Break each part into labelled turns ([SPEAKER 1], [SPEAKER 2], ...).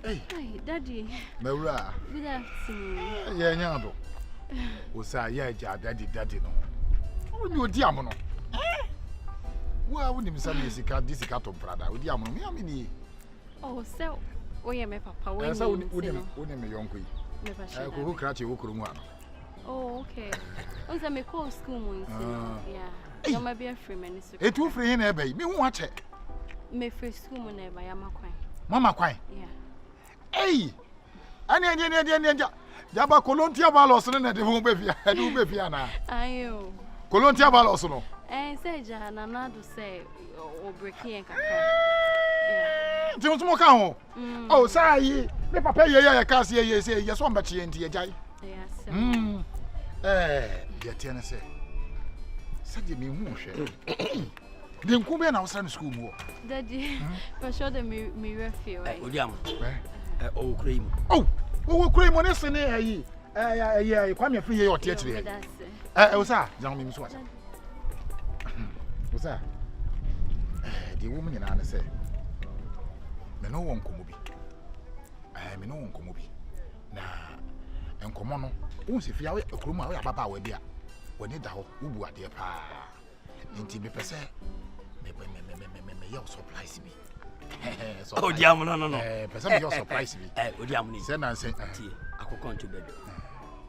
[SPEAKER 1] Hey, Daddy.
[SPEAKER 2] Mewura.
[SPEAKER 1] Good afternoon.
[SPEAKER 2] Yeah, nyado. Osa ya ja daddy no. Oni odi amono. Wa woni misa me sika disika to brada. Odi amono me amini.
[SPEAKER 1] Oh, so oye me papa, we.
[SPEAKER 2] Esa woni me yonko yi.
[SPEAKER 1] Me pa she.
[SPEAKER 2] Ko krache wo kro mu ano.
[SPEAKER 1] Oh, okay. On say me call school mo nti. Yeah. You might be a free man so.
[SPEAKER 2] E tu free na e bai. Me hu ache.
[SPEAKER 1] Me free school mo na e ba ya makwan.
[SPEAKER 2] Mama kwan.
[SPEAKER 1] Yeah.
[SPEAKER 2] Hey! Ani. Jaba kolontia balos no na de hu be fia. De be fia na.
[SPEAKER 1] Ayo.
[SPEAKER 2] Kolontia balos no.
[SPEAKER 1] Say ja na na do say o break here kakra. Yeah.
[SPEAKER 2] Ti mo ka ho. Oh, say me papa ye ka se ye say ye so mbache enti ye jai.
[SPEAKER 1] Yes.
[SPEAKER 2] Ye tiene say. Say me hu hwe. Den ku be na wo san school mu.
[SPEAKER 1] Daddy, for sure the me refuel.
[SPEAKER 3] Odiam. Oh, cream.
[SPEAKER 2] Oh, wo cream on ese ne ayi. Kwame afi ye ote akire. O sa, jan me so asa. O sa. The woman nyina na say. Me no won komo bi. Me no won komo bi. Na enkomo no, wo se fia we ekromu a we ababa wa bia. Woni da ho, wo bu ade pa. Nti me pese me your surprise me.
[SPEAKER 3] Oh, diam no.
[SPEAKER 2] Person me your surprise me.
[SPEAKER 3] Odiam ni.
[SPEAKER 2] Say na say
[SPEAKER 3] tie. Akoko nto bebe.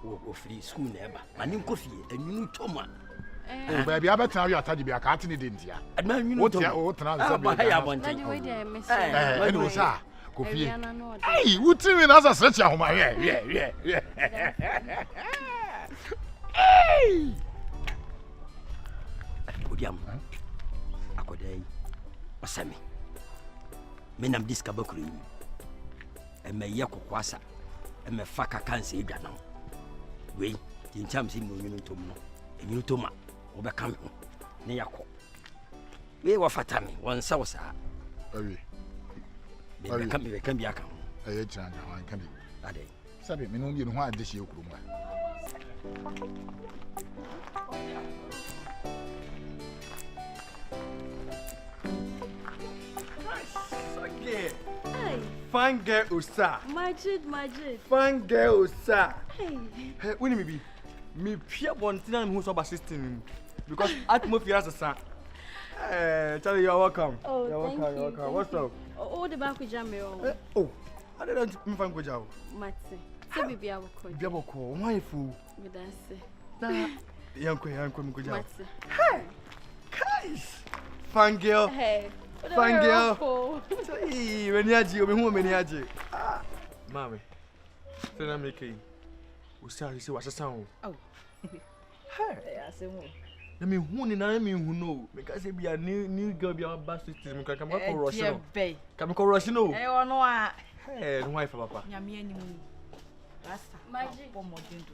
[SPEAKER 3] Wo free school na eba. Mani nkofie, anwunu toma.
[SPEAKER 2] Oh, baby, abetena we atade bia ka ate ne de ntia.
[SPEAKER 3] Adma anwunu toma.
[SPEAKER 2] Wo tena say be.
[SPEAKER 1] Daddy, we dey miss you.
[SPEAKER 2] Eno sa, kofie. Hey, wuti me na sa search ahoma we. Hey!
[SPEAKER 3] Odiam. Akodai. Osami. Menam discover kuru yi. E me ye kokwasa. E me faka kanse edwa no. We, tincham si no nyunu tom no. Enyunu toma. Wo be kam ho. Ne yakọ. We wa fata me. Won sa wosa.
[SPEAKER 2] Awi.
[SPEAKER 3] Be kam bi aka ho.
[SPEAKER 2] Aye chana wan kan bi.
[SPEAKER 3] Ade.
[SPEAKER 2] Sabe me no bi no ho ade hye kuru mu.
[SPEAKER 1] Hey.
[SPEAKER 4] Fine girl Osa.
[SPEAKER 1] Majid.
[SPEAKER 4] Fine girl Osa.
[SPEAKER 1] Hey.
[SPEAKER 4] Hey, when me be? Me pia bontina me who so assisting because at mo fear as a Charlie, you're welcome.
[SPEAKER 1] Oh,
[SPEAKER 4] you're
[SPEAKER 1] thank
[SPEAKER 4] welcome.
[SPEAKER 1] you.
[SPEAKER 4] You're welcome. What's up?
[SPEAKER 1] Oh, the back with Jamie.
[SPEAKER 4] Oh, I didn't me find go jaw.
[SPEAKER 1] Matse. Say bibi aboko.
[SPEAKER 4] Bibi aboko. Why fool?
[SPEAKER 1] Me dance.
[SPEAKER 4] Na yanko me go jaw.
[SPEAKER 1] Matse.
[SPEAKER 4] Hey. Guys. Fine girl.
[SPEAKER 1] Hey.
[SPEAKER 4] Fine girl. Hey, meniaji, o me hu meniaji. Ah, mami. Say na make you. Osa say what sound.
[SPEAKER 1] Oh.
[SPEAKER 4] Hey.
[SPEAKER 1] Yeah, say mo.
[SPEAKER 4] Na me hu ni na me hu no. Me ka say be a new girl be a bad system. Me ka come go rush no. Come go rush no.
[SPEAKER 5] Eh ono a.
[SPEAKER 4] Hey, no wife papa.
[SPEAKER 5] Nyame animu. Rasta.
[SPEAKER 1] Magic.
[SPEAKER 5] Po modern do.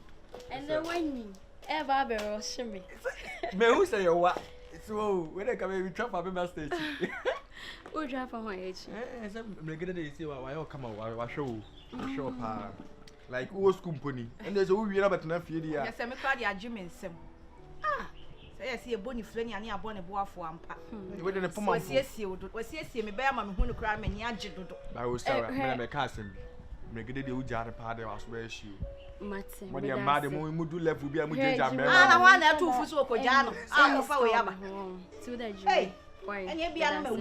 [SPEAKER 1] And then when you ever be rush me.
[SPEAKER 4] Me who say you what? So when I come we trap up my stage.
[SPEAKER 1] We drive for my age.
[SPEAKER 4] Eh, say me get dey say why you come wa show. Show pa. Like old school company. And there's a we na bet na fie dia.
[SPEAKER 5] Yes, me call the agreement nsem. Ah. Say yes, e boni flani ani abo ne boafo ampa.
[SPEAKER 4] We dey na poma.
[SPEAKER 5] Wasiesie me be ama me hu no kra me ni age dodo.
[SPEAKER 4] Ba wo say me ka asem bi. Me get dey uja pa dey was we issue.
[SPEAKER 1] Matse.
[SPEAKER 4] When you mad mu do level bi amu jeja me.
[SPEAKER 5] Ah, na wa na tu fu so okoja no. Ah, fa we yaba.
[SPEAKER 1] To the ju.
[SPEAKER 5] Hey.
[SPEAKER 1] Why?
[SPEAKER 5] Anya bia na me wu.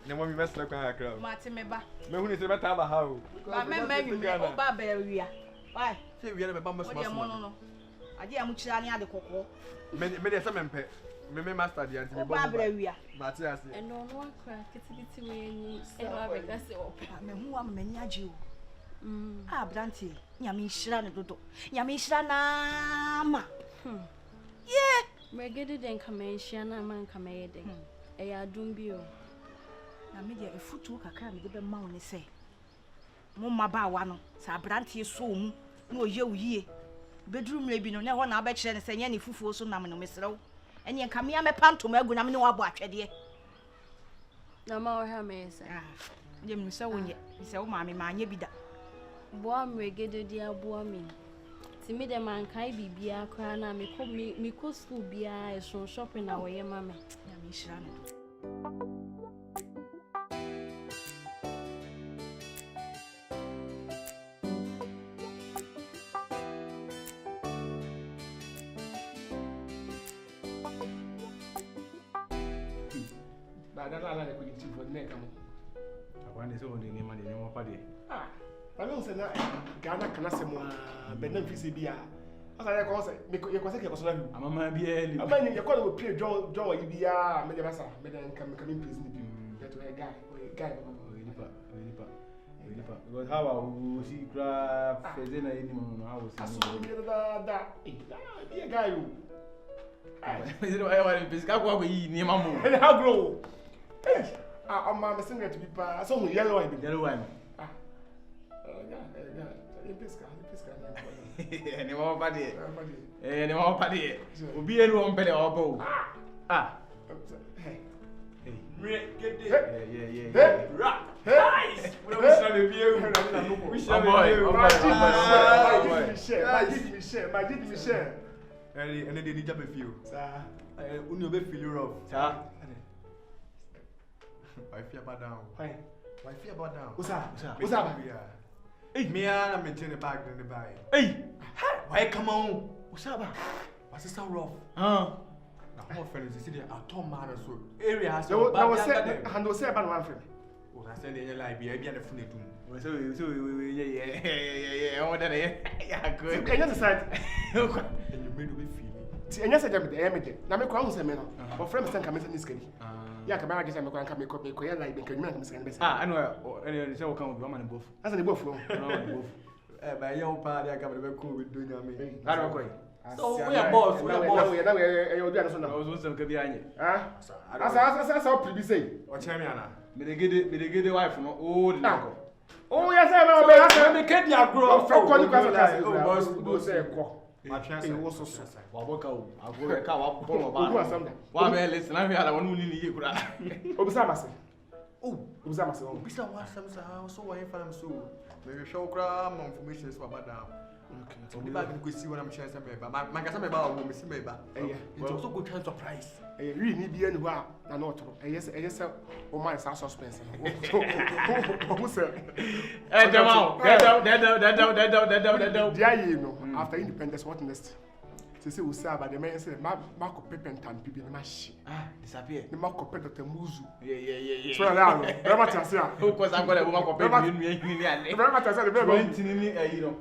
[SPEAKER 4] Ne mo mi mesra kwa akra.
[SPEAKER 5] Mate me ba.
[SPEAKER 4] Me hu ni se beta ba ha o.
[SPEAKER 5] Ba me me o ba ba wia. Why?
[SPEAKER 4] Say we na me ba mo
[SPEAKER 5] small. No. Aje amu chira ni ade kokko.
[SPEAKER 4] Me dey say me mpe. Me master di anti me
[SPEAKER 5] ba ba wia.
[SPEAKER 4] Mate ase.
[SPEAKER 1] Eno no akra kitikiti we ni e ba be ka se opa.
[SPEAKER 5] Me hu am me ni age o. Ah, Branty, nyame nhira ne dodo. Nyame nhira na ma. Yeah.
[SPEAKER 1] Megede den kamenhia na man kameye den. E ya dum bi o.
[SPEAKER 5] Na me de efutu kakra me de be ma woni se. Mo maba wa no, sa Branty so mu, na oye uyie. Bedru mle bi no, na ho na ba kire ne se nya ne fufuo so nam no mesrew. Enye kamea me pantom agu na me ne wa bo atwede.
[SPEAKER 1] Na ma o ha me se.
[SPEAKER 5] Ah. Je me se wonye, se wo ma me ma anya bi da.
[SPEAKER 1] Boa mregede dia boa me. Ti me de man kai bibia kra na me ko school bia e so shopping na wo ye ma me.
[SPEAKER 5] Nyame nhira ne.
[SPEAKER 6] that's all I like with you for the neck.
[SPEAKER 4] I want to say only name and the name of party.
[SPEAKER 6] Ah, I don't say that. Ghana can say more. Benin Fisibia. As I call say, because you can say you are.
[SPEAKER 4] I'm a man be early.
[SPEAKER 6] I mean, you call me John Ibia, Medabasa, Medan come in prison. That way, guy.
[SPEAKER 4] Because how I will see crab, Fezena anymore. I was
[SPEAKER 6] that. Be a guy.
[SPEAKER 4] I want to be what we need, Mamma.
[SPEAKER 6] And how grow? I'm my messenger to be passed. So yellow wine. Ah, yeah.
[SPEAKER 4] Any more party? Any more party? We'll be a room better or both. Ah.
[SPEAKER 6] Hey.
[SPEAKER 4] Yeah.
[SPEAKER 6] Nice. We shall be share.
[SPEAKER 4] And then they need to be few.
[SPEAKER 6] Sir.
[SPEAKER 4] Unyo be feel rough. Sir. Why fear about down? Why fear about down?
[SPEAKER 6] What's up?
[SPEAKER 4] Hey, me and maintain the bag in the buy. Hey, why come on? What's up? What's it so rough? Now, how friends is it? I told man so area has
[SPEAKER 6] no bad. Handle say about one friend.
[SPEAKER 4] Oh, I said the life be a funny too. So yeah. Oh, that yeah, good.
[SPEAKER 6] Can you decide?
[SPEAKER 4] And you made me feel.
[SPEAKER 6] And yes, I am the image. Now, my crown is a man. But friends can come in this game. Yeah, come back. I'm going to come and make like the community.
[SPEAKER 4] I know. Anyway, so come with one and both.
[SPEAKER 6] As a both.
[SPEAKER 4] My young party, I come to be cool with doing me.
[SPEAKER 6] I don't go.
[SPEAKER 4] So we are boss. We are boss.
[SPEAKER 6] Now we are doing.
[SPEAKER 4] I was also going to be
[SPEAKER 6] ah. As how people say.
[SPEAKER 4] What's your name? Me get the wife from old.
[SPEAKER 6] Oh yes, I
[SPEAKER 4] me get the grow.
[SPEAKER 6] From calling class.
[SPEAKER 4] Oh boss,
[SPEAKER 6] do say ko.
[SPEAKER 4] My chance.
[SPEAKER 6] It was so.
[SPEAKER 4] Waboka o. Ago ka wa bolo ba.
[SPEAKER 6] Who are some?
[SPEAKER 4] Wa me listen, I me ala wonu ni ye kura.
[SPEAKER 6] Obisa mase.
[SPEAKER 4] Oh,
[SPEAKER 6] obisa mase.
[SPEAKER 4] Obisa wa sam sa so wa fa am so. Me show kra more information so about down. Okay. So the bag go see when I'm chance me ba. Man ka say me ba o me see me ba. It also go chance surprise.
[SPEAKER 6] Really need be anywhere na not. Yes, o man is suspense. Who say?
[SPEAKER 4] That
[SPEAKER 6] Dia you know, after independence what next? Say we say about the man say Marco Pepe and Tan Bibi na shi.
[SPEAKER 4] Ah, disappear.
[SPEAKER 6] The Marco Pepe Dr. Muzu.
[SPEAKER 4] Yeah.
[SPEAKER 6] So now, never chance here.
[SPEAKER 4] Of course I'm going to Marco Pepe ni ani.
[SPEAKER 6] Never chance the baby.
[SPEAKER 4] 20 ni you know.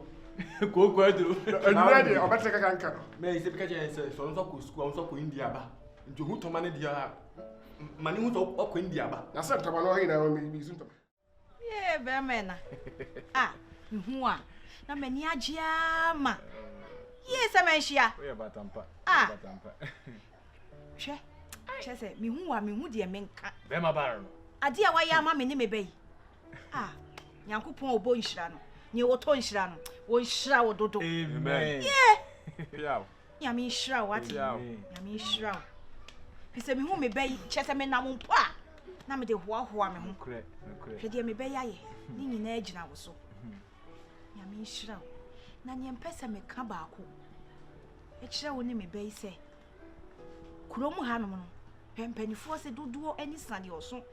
[SPEAKER 4] Go through.
[SPEAKER 6] And ready, o better can can.
[SPEAKER 4] Me say because say so nso ko school nso ko India ba. Nti hu to mane dia mane hu to ko India ba.
[SPEAKER 6] Na say to mane na me sun to.
[SPEAKER 5] Yeah, be me na. Ah, hu a. Na mani agea ma. Yes, I mention.
[SPEAKER 4] We about tampa.
[SPEAKER 5] Che say me hu de menka.
[SPEAKER 4] Be ma bar no.
[SPEAKER 5] Ade a wa ya ma me ne me bai. Ah, Nyankopon obo nhira no. Ni wo to nhira no. Wo nhira wo dodo.
[SPEAKER 4] Amen.
[SPEAKER 5] Yeah. Nyame nhira wo ati. Nyame nhira. Pese me hu me bai, che say me nam mpo a. Na me de hoahoa me hu.
[SPEAKER 4] Kure.
[SPEAKER 5] Hwe de me bai aye. Ni nyina agina wo so. Nyame nhira. Na nye mpese me ka baako. E kire wo ni me bai se. Kurom ha no no. Pempanifo se dodo ani sane oso.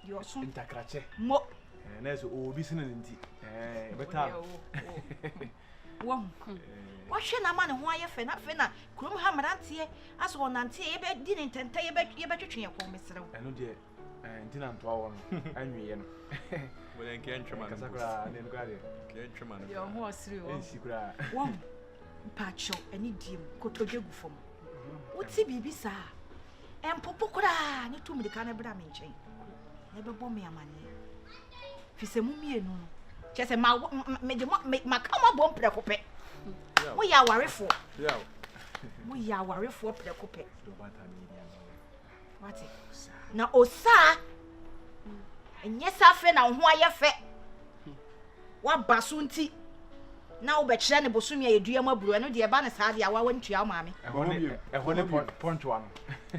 [SPEAKER 5] De oso.
[SPEAKER 4] Ntakrache.
[SPEAKER 5] Mo.
[SPEAKER 4] Na so obi sine nti. Beta.
[SPEAKER 5] Wo. Wo hwe na ma ne ho aye fe na kurom ha marante aso onante ye be di ne ntenta ye be twetwe ye ko mesrew.
[SPEAKER 4] Eno de nti na ntoa wo no anwiye no. Wo den ke ntwema no. Kasakura ne no gade. Ke ntwema no.
[SPEAKER 5] Yo ho osiri wo.
[SPEAKER 4] Ensi kura.
[SPEAKER 5] Wo. Pacho ani diem kotodwegu fom. Wo ti bibi sa. Empopo kura ne tum de ka na bra me nchen. Ne be bom ya mane. Fise mu mienu no. Che se ma kama bom prekope. Wo ya warefo.
[SPEAKER 4] Yeah.
[SPEAKER 5] Wo ya warefo prekope. What? Na osa. Enye sa fe na ho aye fe. Wa baso nti. Na wo be kire ne bosumi a yedua maburu eno de ba ne sa de a wa wantua maame.
[SPEAKER 4] Ehone ponchwa no.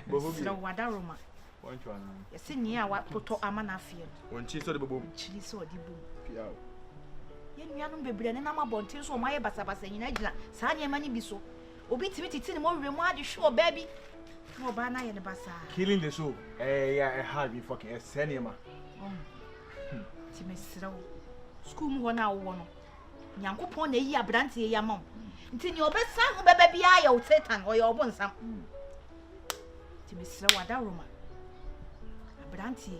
[SPEAKER 5] Bohobi. Wada Roma.
[SPEAKER 4] Ponchwa no.
[SPEAKER 5] Yesi ni a wa toto ama na afie.
[SPEAKER 4] Wonchi so de bobom.
[SPEAKER 5] Chiri so de bom.
[SPEAKER 4] Piao.
[SPEAKER 5] Ye nuanom bebre ne na mabontin so o maye basabasa nyina gina. Sa ne ma ni bi so. Obi timi titi ne mo wure mu ade hwe oba bi. No ba na ye ne basa.
[SPEAKER 4] Killing the soul. Yeah, hard be fucking senema.
[SPEAKER 5] Timi srawo. School mu ho na wo no. Nyankopon na yi abrante ye yamam. Nti ni obesa ho beba bia ya o Satan o ye obonsam. Timi srawo da Roma. branti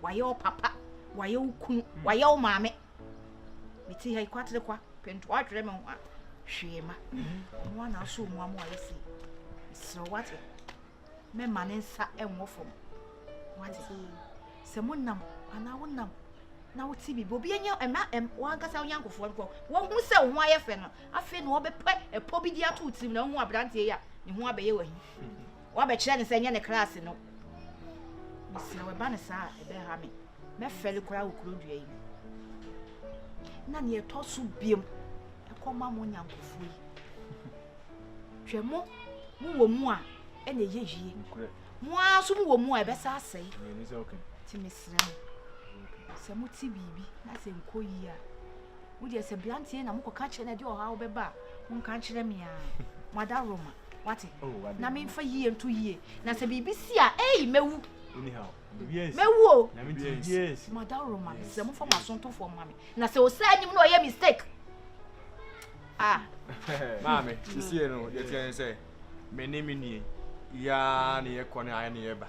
[SPEAKER 5] wayo papa wayo kunu wayo maame meti ha ikwatre kwa pento atwere me ho a hwema mo na so mo amo ayesi so what me manensa enwofom what se mo nam ana wo nam na wo ti bi obi enya wan kasa onyankofo nko wo hu se wo aye fe no afi no obepe epo bi dia to tim na hu abrantie ya ne hu abeye wahi wo be kire ne se nya ne class no misira we ba ne sa ebe ha me fele kura wo kuro dua yi na ne to so biem ekoma mo nyankofo yi hwe mo wo mu a ene ye yie mo aso mo wo mu a ebe sa asai
[SPEAKER 4] ni se okay
[SPEAKER 5] ti misira se mo ti bibi na se nko yi a wo de se brantie na mo ko ka kire na de o ha wo beba mo kan kire me a mada roma wati na me mfa yie nto yie na se bibi si a mewu
[SPEAKER 4] anyhow yes
[SPEAKER 5] mewu
[SPEAKER 4] na me yes
[SPEAKER 5] mada roma se mo fa masonto fo mame na se o sa anyim na o ye mistake
[SPEAKER 4] mame you see no you tell say me name ni ya na ye kone aya na ye ba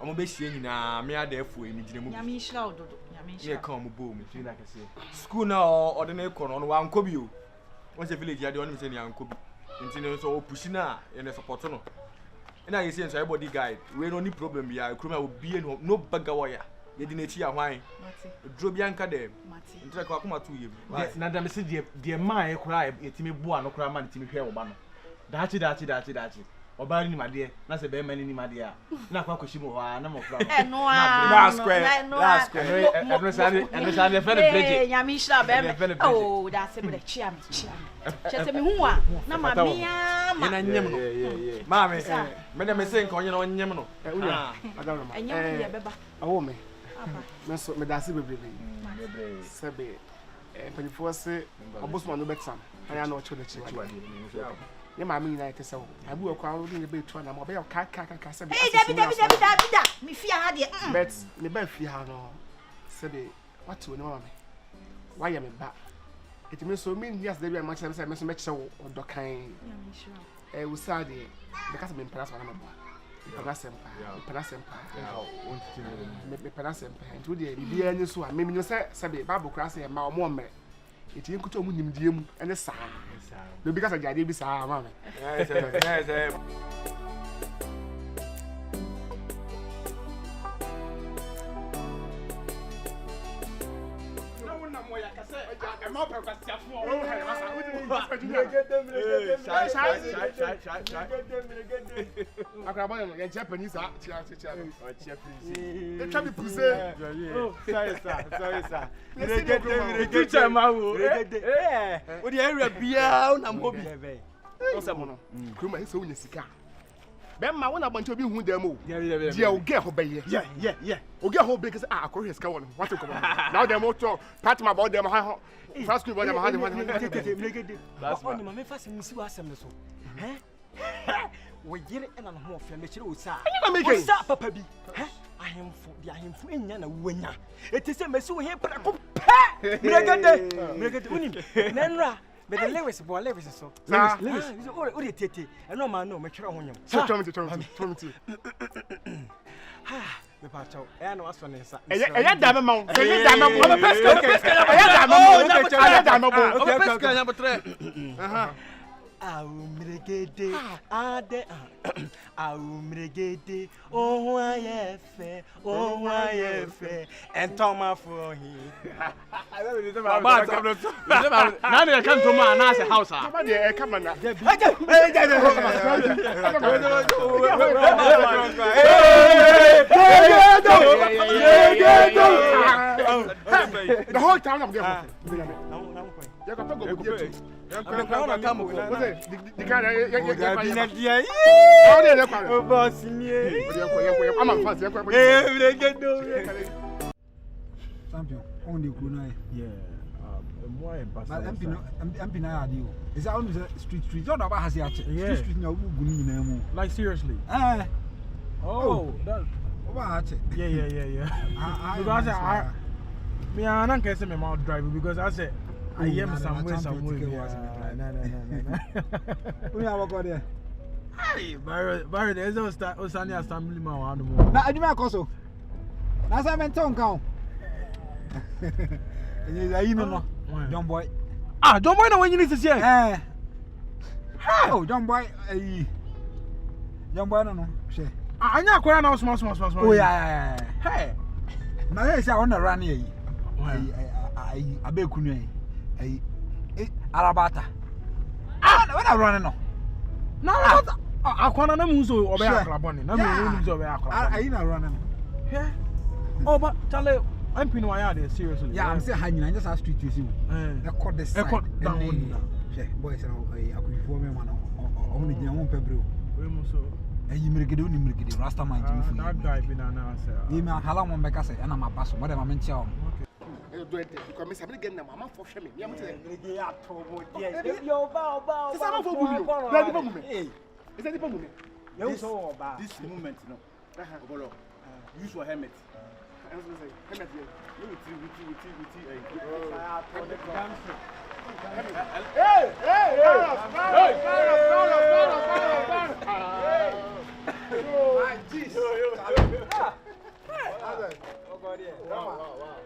[SPEAKER 4] omo be hie nyina me ada afu emi gine mu
[SPEAKER 5] nyame hira ododo nyame hira
[SPEAKER 4] ye kan mo bo mu tiri na kase school na o de na kono no wa nko bi o won se village ade on me se ni anko bi nti no so o push na ye na support no ina ye say so body guide we no ni problem ya kroma obi no baga wo ya ye di na chi ahwan dro bi anka dem nti ka akoma tu ye
[SPEAKER 7] na da me se de man e kura yetimi bua no kura man timi hwe wo ba no dachi obari ni made na se be man ni made a na kwa koshi mo ha na mo kura
[SPEAKER 5] no
[SPEAKER 4] last square
[SPEAKER 7] eno sane fe de bridge
[SPEAKER 5] nyame hira be oh da se be chia me chese me hu a na ma bia ma
[SPEAKER 4] na nyem no mame me dem se nka onye no nyem no
[SPEAKER 6] adaro ma
[SPEAKER 5] enyem ye beba
[SPEAKER 6] awo me me so me da se bebrebe sebe panifo se obosuma no betam anya na ocho de chi ye ma mi na yete wo abu akwa ro ni be tu na mo be ka se be
[SPEAKER 5] bida mi fia ha de
[SPEAKER 6] bet me ba fia ha no sebe what we no ma me why ya me ba it means so me yes dey be much say me so me kire wo odokan we say de because me pass na me ba Parasempa. Me parasempa. Nti de bibia nyi so a me nyo se be Bible class e ma omo me. Eti nkuto mu nimdie mu ene saa. No bi kasa jade bi saa ma me.
[SPEAKER 4] Yes.
[SPEAKER 6] Bemma wona bancho bi hu dem o dia o get ho beye yeah o get ho beye say akoro heska won what ko now dem to partner about dem ha first school about dem ha
[SPEAKER 3] mregede oni ma me fase musi wa asem so wo yire ena no ho ofia me kire o sa o sa papa bi ahemfo enya na wanya etise mesi wo he prako mregede unim nenra but the Lewis so. Lewis. Oh, tete. I know man no me twere ho nyam.
[SPEAKER 6] Tell me.
[SPEAKER 3] Me pa chaw. E na waso ne nsa.
[SPEAKER 6] Eya da me ma. Eya da me mo. Peska. Eya da me mo. Eya da me mo.
[SPEAKER 4] Peska nya botre.
[SPEAKER 3] Au mregede ade au mregede ohun ayefe entoma for him
[SPEAKER 7] na de kan to ma na se house ah
[SPEAKER 6] ma de e come na the whole town of them ya ka pego bi etu
[SPEAKER 4] na kamo ko
[SPEAKER 6] di kana ya
[SPEAKER 3] na dia
[SPEAKER 6] o de le kwa
[SPEAKER 3] o boss ni
[SPEAKER 6] ya ama fast ya kwa
[SPEAKER 3] mregedo
[SPEAKER 8] champion on the crew now
[SPEAKER 7] more
[SPEAKER 8] but MP na adio is that on the street don't about has ya street na ogu ni na mu
[SPEAKER 7] like seriously
[SPEAKER 8] that
[SPEAKER 7] over ha yeah
[SPEAKER 8] because
[SPEAKER 7] me anan can say me mouth drive because I say I am somewhere.
[SPEAKER 8] No. We are working there.
[SPEAKER 7] Hey, Barry, there's no Osani assembly man one more.
[SPEAKER 8] Na adima koso. Na sa men ton kan. Enye ayi no. John boy.
[SPEAKER 7] Ah, John boy na when you need to see.
[SPEAKER 8] Oh, John boy ayi. John boy no. She.
[SPEAKER 7] Anya akwara na small.
[SPEAKER 8] Oh yeah. Hey. Na ye say on run ayi. Ayi abekunu ayi. Arabata. When I run no.
[SPEAKER 7] Na Arabata. Akwana na mu so obe akra boni. Na mu so obe akra.
[SPEAKER 8] Ayi na run no.
[SPEAKER 7] Yeah. Oh, but Charlie, I'm pinning my yard seriously.
[SPEAKER 8] Yeah, I'm saying hanging. I just have street to see. The cord the side. Down. Boys, I could form one only the one pebble. And you make it only Rasta man.
[SPEAKER 7] That guy been an answer.
[SPEAKER 8] You may have one back and I'm a pass. What am I mentioning?
[SPEAKER 6] Because Miss Abigail, Mamma for shaming. You're bow. Is that the moment?
[SPEAKER 9] This movement, no. Use your helmet.
[SPEAKER 6] I was going to say, helmet here.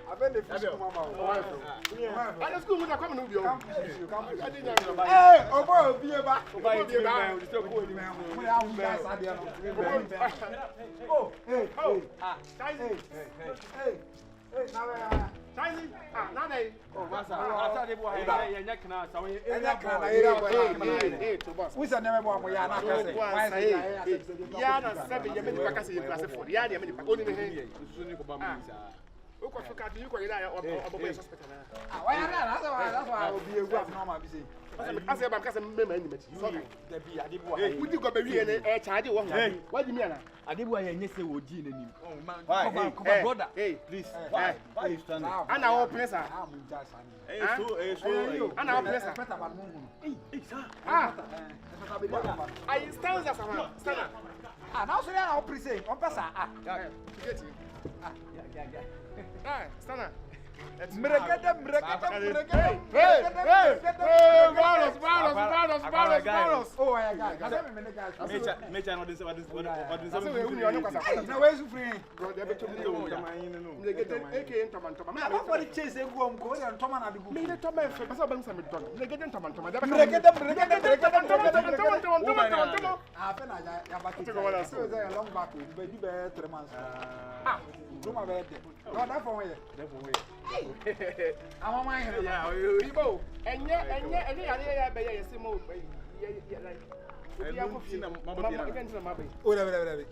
[SPEAKER 6] I bet the fish come out. I just go with a common video. Hey, oh boy, be a back. Oh, hey,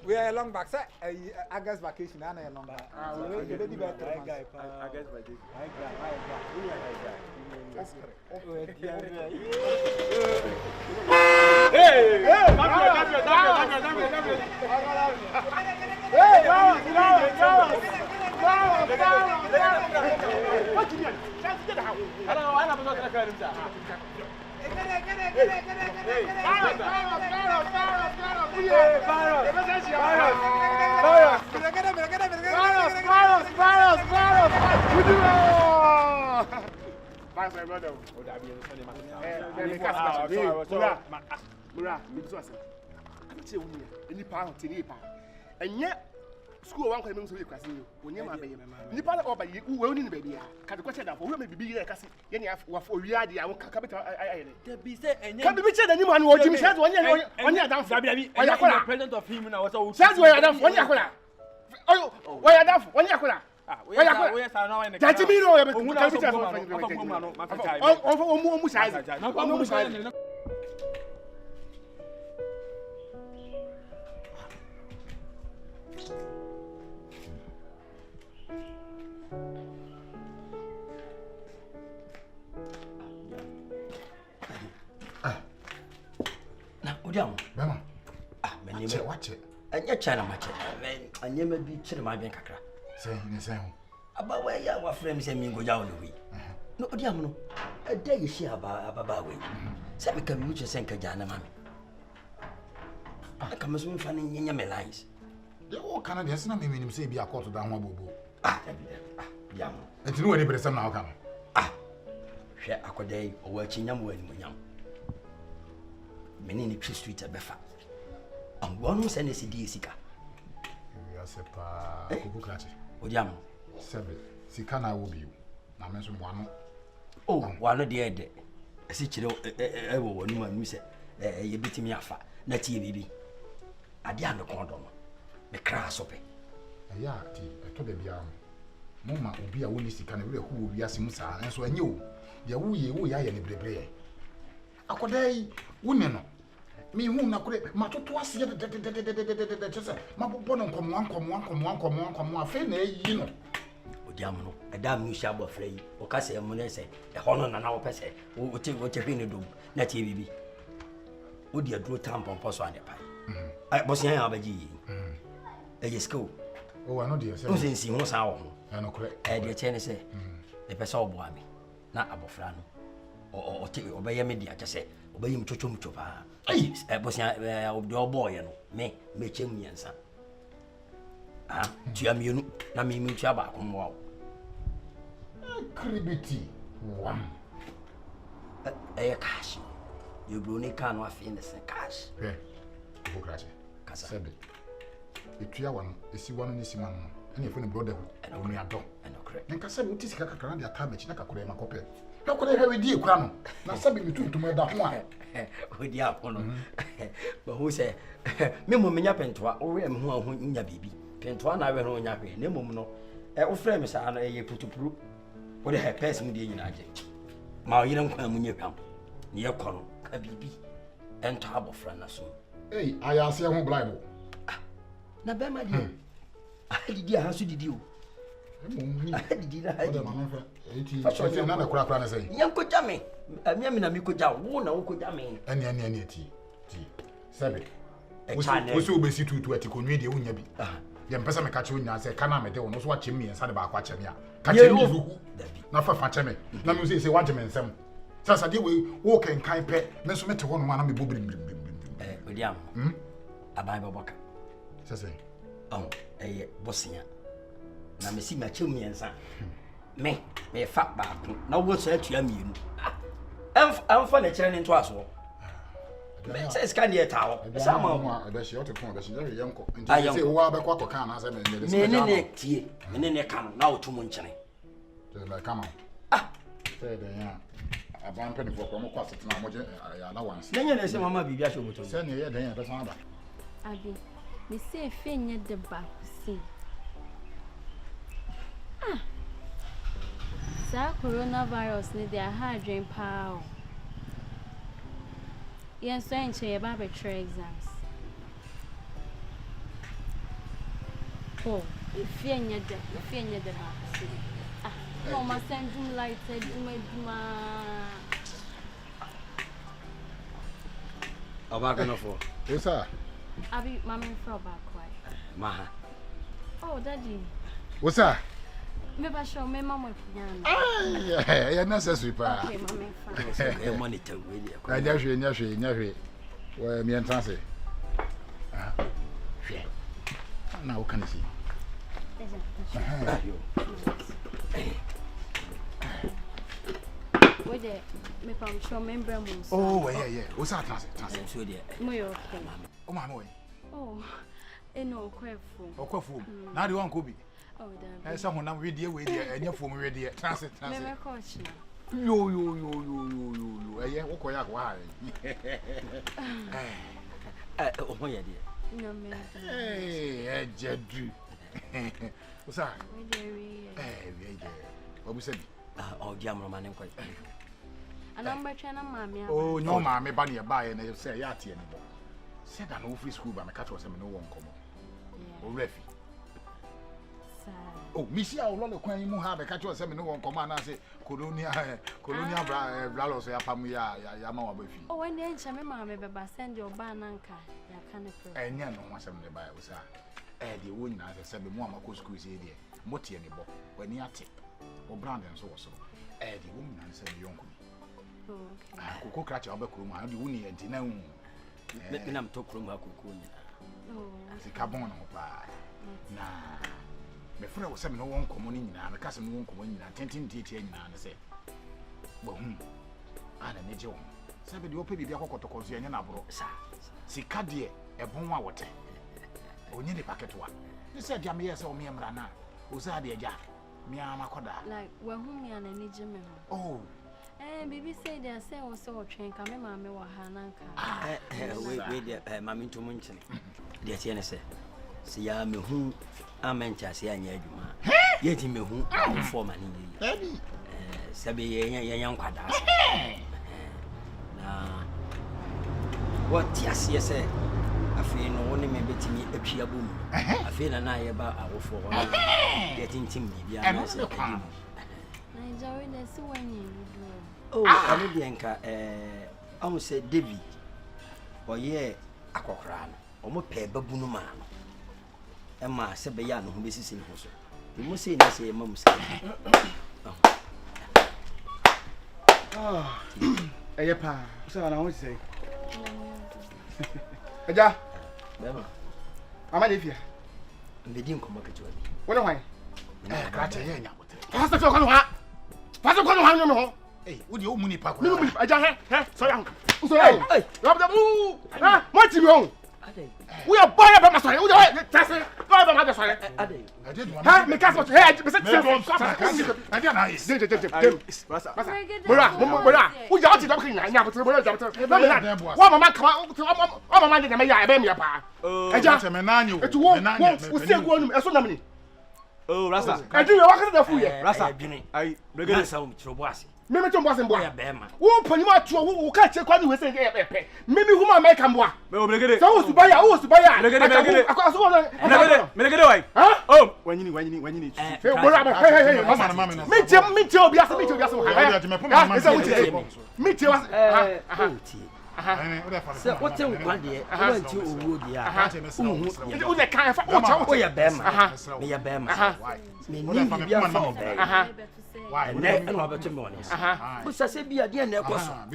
[SPEAKER 6] we are long back, sir. August vacation, and a long back. School one coming to the casino. When you are the part of you will only baby. Can the question of who may be a casino? Any of what for reality, I will capital. Can be said, and can be said anyone who Jimmy said 1 year on your down. I am present of him and I was all says where I am 1 year. Oh, where I am 1 year. Where I am. That's me. No,
[SPEAKER 2] Mama.
[SPEAKER 3] Watch it. And your china match. I never be chill my bank.
[SPEAKER 2] Say,
[SPEAKER 3] about where you are friends and me go down the way. No, Diamno. A day you share about way. Say, we can reach a senka jana, mammy. I come as we finding in your lines.
[SPEAKER 2] The old Canadians, not meaning say be a quarter down one boo.
[SPEAKER 3] Yam.
[SPEAKER 2] And to know anybody some now come.
[SPEAKER 3] Share a day or watching young when young. Many in the street at Beffa. And one who sends a CD seeker.
[SPEAKER 2] Yes, a
[SPEAKER 3] Odiam.
[SPEAKER 2] Sebe. Sika na wo biu. Na me so mo ano.
[SPEAKER 3] Oh, wano de de. Esi kire e wo wonu ma mi se ye bitimi afa na tie bibi. Ade a me kondo no. Me kra so pe.
[SPEAKER 2] Ya ti to de bia mo ma obi a woni sika na we hu obi asem saa enso anye o. Ye wo ya ye ne brebre. Akodai woni no. Me hu na kure matoto ase de chese mabobo no nkomo afa na yi no.
[SPEAKER 3] Odiam no edam nu sha bo frei o ka se mu ne se e hono na wo pese o te hwe ne dum na tie bibi odi aduro tampon so ade pai ai bosia ya abaji yi e yesko
[SPEAKER 2] o ano de se
[SPEAKER 3] o se nsi ho sa wo
[SPEAKER 2] ano kure
[SPEAKER 3] e de che ne se e pese obo ami na abofra no o te obeye me dia chese obeye mchocho pa ai e bosia obi obo ye no me chem yensa tua mienu na me tua ba ko mo
[SPEAKER 2] kribiti wam
[SPEAKER 3] cash you bro ni kan wa fi ndese cash
[SPEAKER 2] ko krache
[SPEAKER 3] kasa
[SPEAKER 2] sebe etua wano esi wano ni sima no ene fo ne brotherhood onu ado nka sebe uti sika kakra na ata mechi na kakra ma kope kakra he we die kura no na sebe mituntum da ho a
[SPEAKER 3] odi apono ba ho se me mo menya pentoa o we me ho aho nya bibi pentoa na we ho nya hwe ne mom no o frɛ me sa no ye putupuru o de pes mu de nyina age ma o yire nkwa mu nya hwam ne ye kɔ no ka bibi ento abofra na so
[SPEAKER 2] aya ase ho bible
[SPEAKER 3] na be ma di didi ha so didi o didi na ha
[SPEAKER 2] didi eti na na kura na sei
[SPEAKER 3] yan ko jame ami na mi ko ja wo na wo ko jame
[SPEAKER 2] ani eti sebe wo so obesi tutu ati ko nwi de wo nya bi ye mpesa me ka che onya se kana me de wo no so wa che mi ensa de ba kwa che me a ka che mi zuku na fa che me na me say wa je me nsem sasa de we wo kan kan pe me so me te ho no na me bobrim
[SPEAKER 3] odiam abai boboka
[SPEAKER 2] sasa
[SPEAKER 3] bosia na me si ma che mi ensa me fa ba na wo so atua mienu amfa na kire ne nto aso me say scan here tawo sama
[SPEAKER 2] ebe shi ote fun ebe shi yare yanko nti say wo abekwa to kan na say me
[SPEAKER 3] ne tie me ne kan na otumu nkyene
[SPEAKER 2] so like come on say the ya aban pe ne fo ko mo kwase tena mo je ya allowance
[SPEAKER 3] nenya ne say mama bibia sho moto
[SPEAKER 2] say ne ye den ya be san aba
[SPEAKER 1] abi me say fe nya de ba kusi sa coronavirus ne dia ha adwen pa yes, so ain't you about exams. Oh, if you ain't the no, my send you light,
[SPEAKER 3] about enough for.
[SPEAKER 2] Yes, sir.
[SPEAKER 1] I'll be mammy for back quiet.
[SPEAKER 3] Maha.
[SPEAKER 1] Oh, daddy.
[SPEAKER 2] What's that?
[SPEAKER 1] Maybe I show me mama.
[SPEAKER 2] Yeah, necessary pa.
[SPEAKER 1] Okay, mommy.
[SPEAKER 3] E monitor we
[SPEAKER 2] dey. Nya hwe. Me entrance. Hwe. Na wo kan si.
[SPEAKER 1] Where the me pam show member mo.
[SPEAKER 2] Oh, yeah. What's that trance?
[SPEAKER 3] So there.
[SPEAKER 1] Mo yo okay.
[SPEAKER 2] Oh, mama we.
[SPEAKER 1] Oh, no kwefu.
[SPEAKER 2] Okwafu. Na de wan ko bi.
[SPEAKER 1] Oh, that.
[SPEAKER 2] Esa honam we dey enya fom we dey trance.
[SPEAKER 1] Me coach na.
[SPEAKER 2] Yo. Eye wo ko ya ko ha.
[SPEAKER 3] Oh, yeah there.
[SPEAKER 1] No me.
[SPEAKER 2] Ejedu. What's that?
[SPEAKER 1] We
[SPEAKER 2] We Obu sabi.
[SPEAKER 3] Oh, jam no man nko.
[SPEAKER 1] And I'm trying to mommy.
[SPEAKER 2] Oh, no mommy ba na ba ye na say ya tie ni bo. Said that no free school ba me catch us me no won komo. O refi. Oh, misi a lo le kwan mu ha be catch us me no won komo na say colonial bra so ya pam ya ma wa ba fi.
[SPEAKER 1] Oh, when dey ncha me mommy be ba send your ba na nka ya ka ne pro.
[SPEAKER 2] Enya no ho asem ne ba o sa. De wo nyina say be mu amako school say de. Mo tie ni bo. Wani ate. O brand en so so. De wo nyina say be yonku.
[SPEAKER 1] Okay.
[SPEAKER 2] Koko kracha obekuru ma de wo ni enti na hu.
[SPEAKER 3] Me nam to krom akoko nyina.
[SPEAKER 1] Oh.
[SPEAKER 2] Sika bon no pa. Na me frɛ wo sɛ me no won komo ni nyina me ka sɛ me won komo nyina tentin tietie nyina ne sɛ bo ana ne je wo sɛ be de opa bibia kokotoko so enye na boro sa sika de e bon wa wote onye ne paketo wa ne sɛ dia me yɛ sɛ o me mra na Usa de ja. Me am akoda.
[SPEAKER 1] Like when who me and any Jimmy.
[SPEAKER 2] Oh.
[SPEAKER 1] Baby say they say o so train ka me mama wa ha nanka.
[SPEAKER 3] We dey mama to munchene. Dey tie ne say. Se ya me hu amenta se anya adwuma. Ye ti me hu afo ma ne yi. Sabe ye nkwada. Na what yase say afei no woni me betimi atwia bom. Afei na ye ba awofo wona. Ye tintim bibia na se adi.
[SPEAKER 1] Nigeria dey see when you do.
[SPEAKER 3] Oh, I need Yanka. I say David. Or ye, a cockran, or more pay baboon man. Emma, Sabayan, who misses in Hosso. You must say, I say, Mums.
[SPEAKER 6] Oh, Ayapa, so I want to say. Aja, I'm an idiot.
[SPEAKER 3] And they didn't come up to me.
[SPEAKER 6] What am I?
[SPEAKER 2] Pastor Pastor Hey, would you money pack?
[SPEAKER 6] No, Aja, sorry, hey, rob the move. What's wrong? We are buying up my son. We are testing. Go over my son.
[SPEAKER 2] I did one.
[SPEAKER 6] Ha, me cast what? Hey,
[SPEAKER 2] I did nice.
[SPEAKER 6] Mura, we are to talking now. What mama come out? What mama did I buy me a pa? Aja, me nanyo. It's one. We still go on as one.
[SPEAKER 4] Oh, Rasta.
[SPEAKER 6] I do walk in the food.
[SPEAKER 3] Rasta,
[SPEAKER 4] I regular
[SPEAKER 3] some troubles.
[SPEAKER 6] Mimi to wasn't boy.
[SPEAKER 3] Bema.
[SPEAKER 6] Who put you out to who catch a quan with saying, maybe whom I make a boy. So to buy a house to buy a
[SPEAKER 4] oh, when you need
[SPEAKER 6] hey,
[SPEAKER 3] what you want there? I went to wood. Why? And what about morning? Who says be a dear necklace?
[SPEAKER 6] What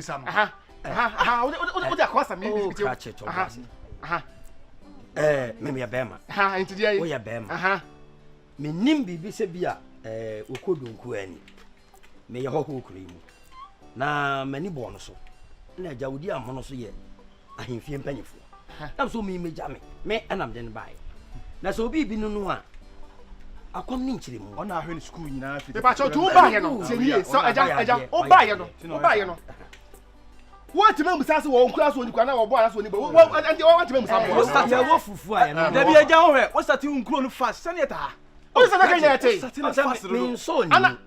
[SPEAKER 6] that cost me?
[SPEAKER 3] Catch it. Maybe a bema.
[SPEAKER 6] Into the
[SPEAKER 3] way a bema. Me nimbi bisabia, Ukudun Kueni. May your whole cream. Na many bonus. Na Jaudia monoso ye. I am feeling painful. I'm so me jammy. Me and I'm then by. Na so be no I come in to him. On our school, you know, if I told you buy it, so I just buy it. What to remember Sasso or class when you can now buy us when you want to remember something. What's that? There be a down. What's that? You grown fast, Senator. What's that? Mean so, Anna.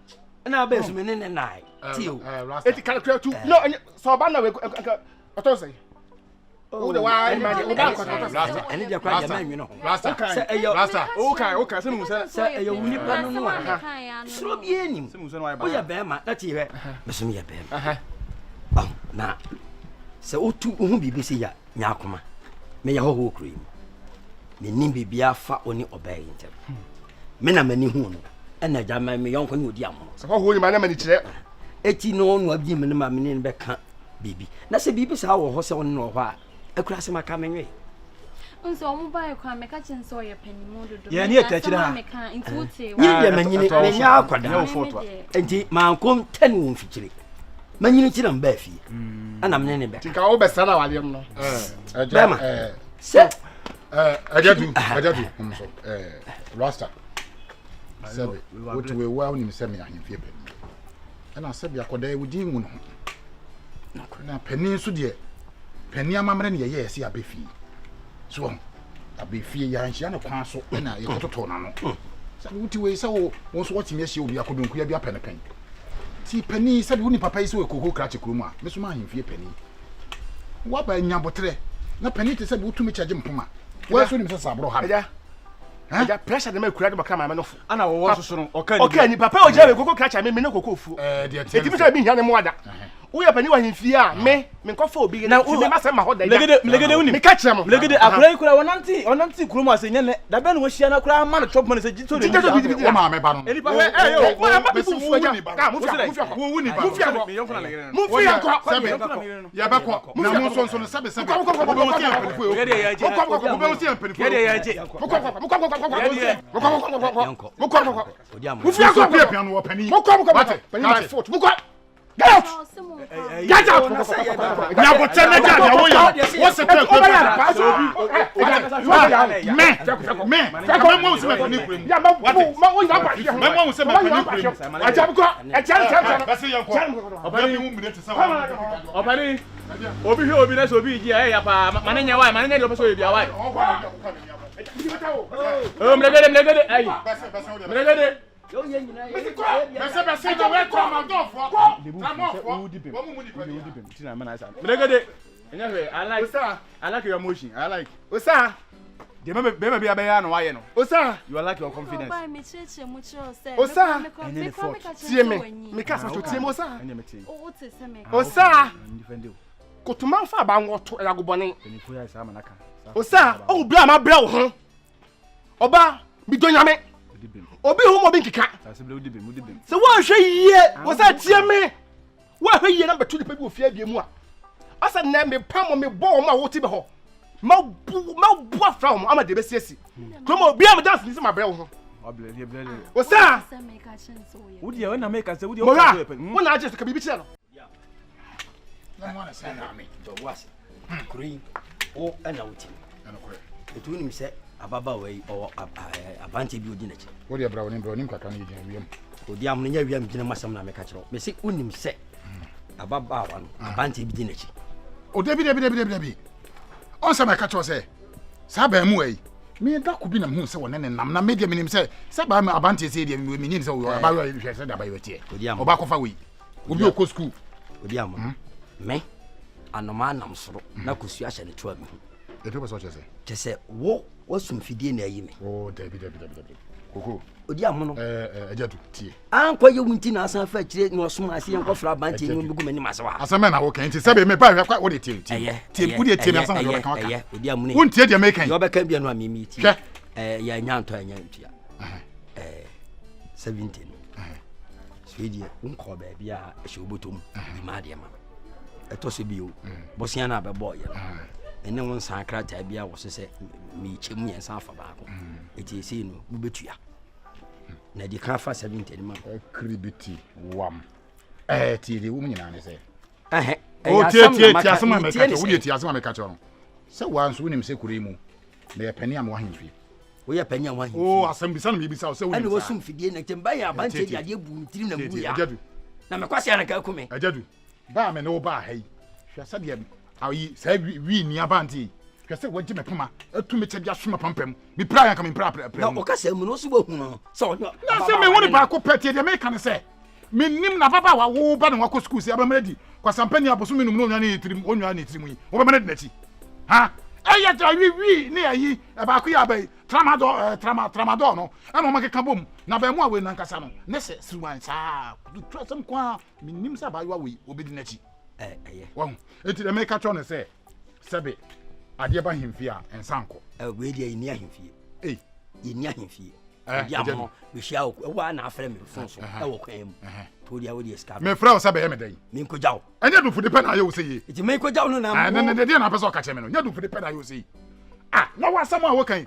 [SPEAKER 3] And I'll be a minute and night.
[SPEAKER 6] It can't clear too. No, so Banner, what do I say? Oh, the wine, and the crack, you know. Rasta, okay, some say you will not
[SPEAKER 3] so be any. We are Bama, that's here. Listen, me a bear. Oh, now, so two whom be busy ya, Yakuma. May a whole cream. Me nimbi be a fat only obeying them. Men are many whom, and I jam my young one with yam. So, how will you manage it there? 18 on what you mean, my meaning back, baby. That's a baby's our horse on no while. A class my coming way.
[SPEAKER 1] So I'm buy a crime, catching so your penny more.
[SPEAKER 6] Yeah, near touching her.
[SPEAKER 3] And my uncle 10 won't feature. Man, you need Beffy. And I'm nanny back.
[SPEAKER 6] Think I'll best sell our young.
[SPEAKER 3] Set.
[SPEAKER 2] I do. Rasta. Sabe, what we well in semi and fear. And I said, I could day with you. Now, penny so dear. Penny amamren ye yes ya befi so abefi ya nhia no kwan so na ye kototo na no sabe wuti we se wo so wati me hia obi akodonku ya bi apene pen ti penny sabe woni papa yi se we koko krache kromu a me so ma ahemfie penny wa ba nya botre na penny te sabe wutumi charge mpoma wa so ni se sabro ha
[SPEAKER 6] ja pressure de me kura de baka ma me no fu
[SPEAKER 4] ana wo wo so no
[SPEAKER 6] okay ni papa o je we koko krache me no koko fu e ti mi se bi hia ne mo ada we penny wa himfie a me nko fa obi na me ma se ma ho da
[SPEAKER 4] legede uni
[SPEAKER 6] me ka kire mo
[SPEAKER 4] legede akura kura wonanti kuro mu asenya ne da be no wo hia na kura ma no chop man se jito de
[SPEAKER 2] wo ma me ba no
[SPEAKER 6] eni papa yo ma ma bi fu ja ka mu fia
[SPEAKER 2] wo wuni ba
[SPEAKER 6] mu fia
[SPEAKER 4] me yonko na legede
[SPEAKER 6] mu fia ko
[SPEAKER 2] ya ba ko na mu so no sabe wo be wo ti empeni fu
[SPEAKER 4] wo de ya je
[SPEAKER 2] wo be wo ti empeni fu
[SPEAKER 4] wo de ya je
[SPEAKER 2] mu fia ko piano wo penny
[SPEAKER 6] mu ko penny my foot mu ko get out Get out.
[SPEAKER 2] Now go tell me that. What's the problem?
[SPEAKER 4] I like your emotion. I like. Osa. The baby be abaya no why no. Osa, you like your confidence. Osa. See me kasa to tie Osa. Osa. Kotuma fa ba ngoto yagobone. Osa, o bla ma bla wo ho. Oba, mi do nyame. Obi hu mo bi nkika. Se wo hwe yie, Osa tie me. Wo hwe yie na betu de pe bi ofia bia mu a. Asa na me pam me bo ma wo ti be ho. Ma bu afra mo ama de be siesi. Kromo obi am dance ni se ma bra wo ho. Osa.
[SPEAKER 7] Wo dia we na make say wo dia
[SPEAKER 4] wo na age so ka bibi kire no.
[SPEAKER 2] Na mo na say na me.
[SPEAKER 3] To was. Kuri o ana wuti.
[SPEAKER 2] Ana kore.
[SPEAKER 3] Etu nim se ababa we o abante bi odi na chi.
[SPEAKER 2] Wo dia bra wo nim kaka na yigin wiem.
[SPEAKER 3] Odi am nya wiam gina masam na me ka kire. Me se unim se ababa wa no abante bi di na chi.
[SPEAKER 2] O debi. On se me catch say. Sa ba mu ai. Me da ku bi na hu se won ne nam na media minim se ba ma abante se dia me nim se wo ba yo hwe se da ba yo tie. O ba ko fa we. Obi o ko school.
[SPEAKER 3] Odi am. Me anoma nam soro na kosu ahye ne to am hu.
[SPEAKER 2] E to be so chese.
[SPEAKER 3] Chese wo wasum fidie na ayi me.
[SPEAKER 2] Oh debi. Koko.
[SPEAKER 3] Odi am no.
[SPEAKER 2] Ejadu tie.
[SPEAKER 3] Ankwa ye wunti na asan fa kire no som ase yen kofra abante ni bigu mani masewa.
[SPEAKER 2] Asama na wo kan ti se be me ba kwa wo de tie. Tie wo de tie me asan na wo kan ka.
[SPEAKER 3] Odi am ni.
[SPEAKER 2] Won tie de me kan.
[SPEAKER 3] Yo be kan bia no amimi tie. Ya nyanto anya ntua. 17. Swedi unko ba bia ehye obotom bi ma de ma. Eto se bi o. Bosia na be boy ye. Ene won san krata bia wo se mi chemu yen san fa ba ko. Eti ese no bu betua. Na di kan fa 17 ma.
[SPEAKER 2] Kribiti wam. Ti de wo nyina ne se.
[SPEAKER 3] O
[SPEAKER 2] tie asema me ka cho. Wo de tie asema me ka cho no. Se wa nso wonim se kure mu. Na ye pani am wa hemfi.
[SPEAKER 3] Wo ye pani am wa hemfi.
[SPEAKER 2] Oh, asem bisa no me bisa se wonim.
[SPEAKER 3] Ani wo sum fidie na temba ya abante de ade bu ntiri na bu ya. Na me kwase ana ka kume.
[SPEAKER 2] Ajadu. Ba me no ba hai. Hwasa de ayi sai wi ni abante. Hwasa waji me pema. Atu me tebia soma pampam. Me pra ya ka me pra.
[SPEAKER 3] Na o ka se mu no so bo hu no. So
[SPEAKER 2] na se me woni ba ko pete de me kan se. Me nim na baba wa wo ba na wa ko school se abamadi. Kwa sampani aboso me num no nwa na etrim onwa na etrim yi. Wo ba me na chi. Ha? Eya ta wi ni ayi e ba ko ya ba tramadol no. E no make ka bom. Na ba mu awe na nkasa no. Ne se siruan sa. Du trasem kwa me nim sa ba yo awe obedi na chi. Wo. Enti de me ka cho ne se. Sebe ade ba himfi a ensanko.
[SPEAKER 3] We dia ni ahimfie. Ni ahimfie.
[SPEAKER 2] Ya
[SPEAKER 3] mo we shia wa na afre me fonso e wo kwan mu. To dia wo dia ska.
[SPEAKER 2] Me fra o sebe ye me dai.
[SPEAKER 3] Me nko jaw.
[SPEAKER 2] Anya du fude pe na ye wo sey.
[SPEAKER 3] Iti me nko jaw no na.
[SPEAKER 2] Ne dia na pese o ka che me no. Nya du fude pe na ye wo sey. Na wa sama wo kan.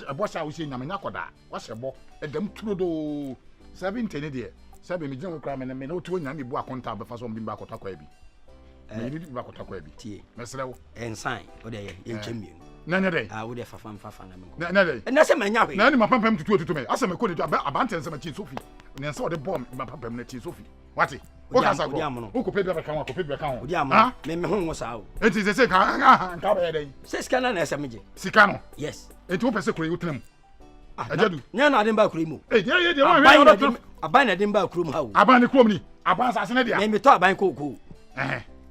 [SPEAKER 2] Ebo sha wo sey nyame nya koda. Wa shebo edam turodo 17 ne dia. Sabe me gyan kra me na no to nya me bu akonta be fa so mbi ba kota kwa bi. Me ni ba kota kwa bi.
[SPEAKER 3] Tie.
[SPEAKER 2] Mesrewo.
[SPEAKER 3] Ensign o de ye enchemienu.
[SPEAKER 2] Na dai.
[SPEAKER 3] Wo de fafa na me
[SPEAKER 2] nko. Na dai.
[SPEAKER 3] Na se manya hwe.
[SPEAKER 2] Na ni mapampam tutu me. Asa me ko ne abante nse ma chi Sophie. Ne nse o de bomb mapampam na chi Sophie. Wati. O ka sa go. O ko pedra ka ho, ko pedra ka ho.
[SPEAKER 3] Odi am. Me ho wo sa o.
[SPEAKER 2] Enti se ka ba ye dai.
[SPEAKER 3] Se sika na ese meje.
[SPEAKER 2] Sika no.
[SPEAKER 3] Yes.
[SPEAKER 2] Enti wo pese kure yo tenam. Ajadu.
[SPEAKER 3] Nya na ade ba kure mu.
[SPEAKER 2] Ye wan we.
[SPEAKER 3] Aban na ade ba kure mu ha o.
[SPEAKER 2] Aban ne krom ni. Aban sa se ne dia.
[SPEAKER 3] Me to aban ko.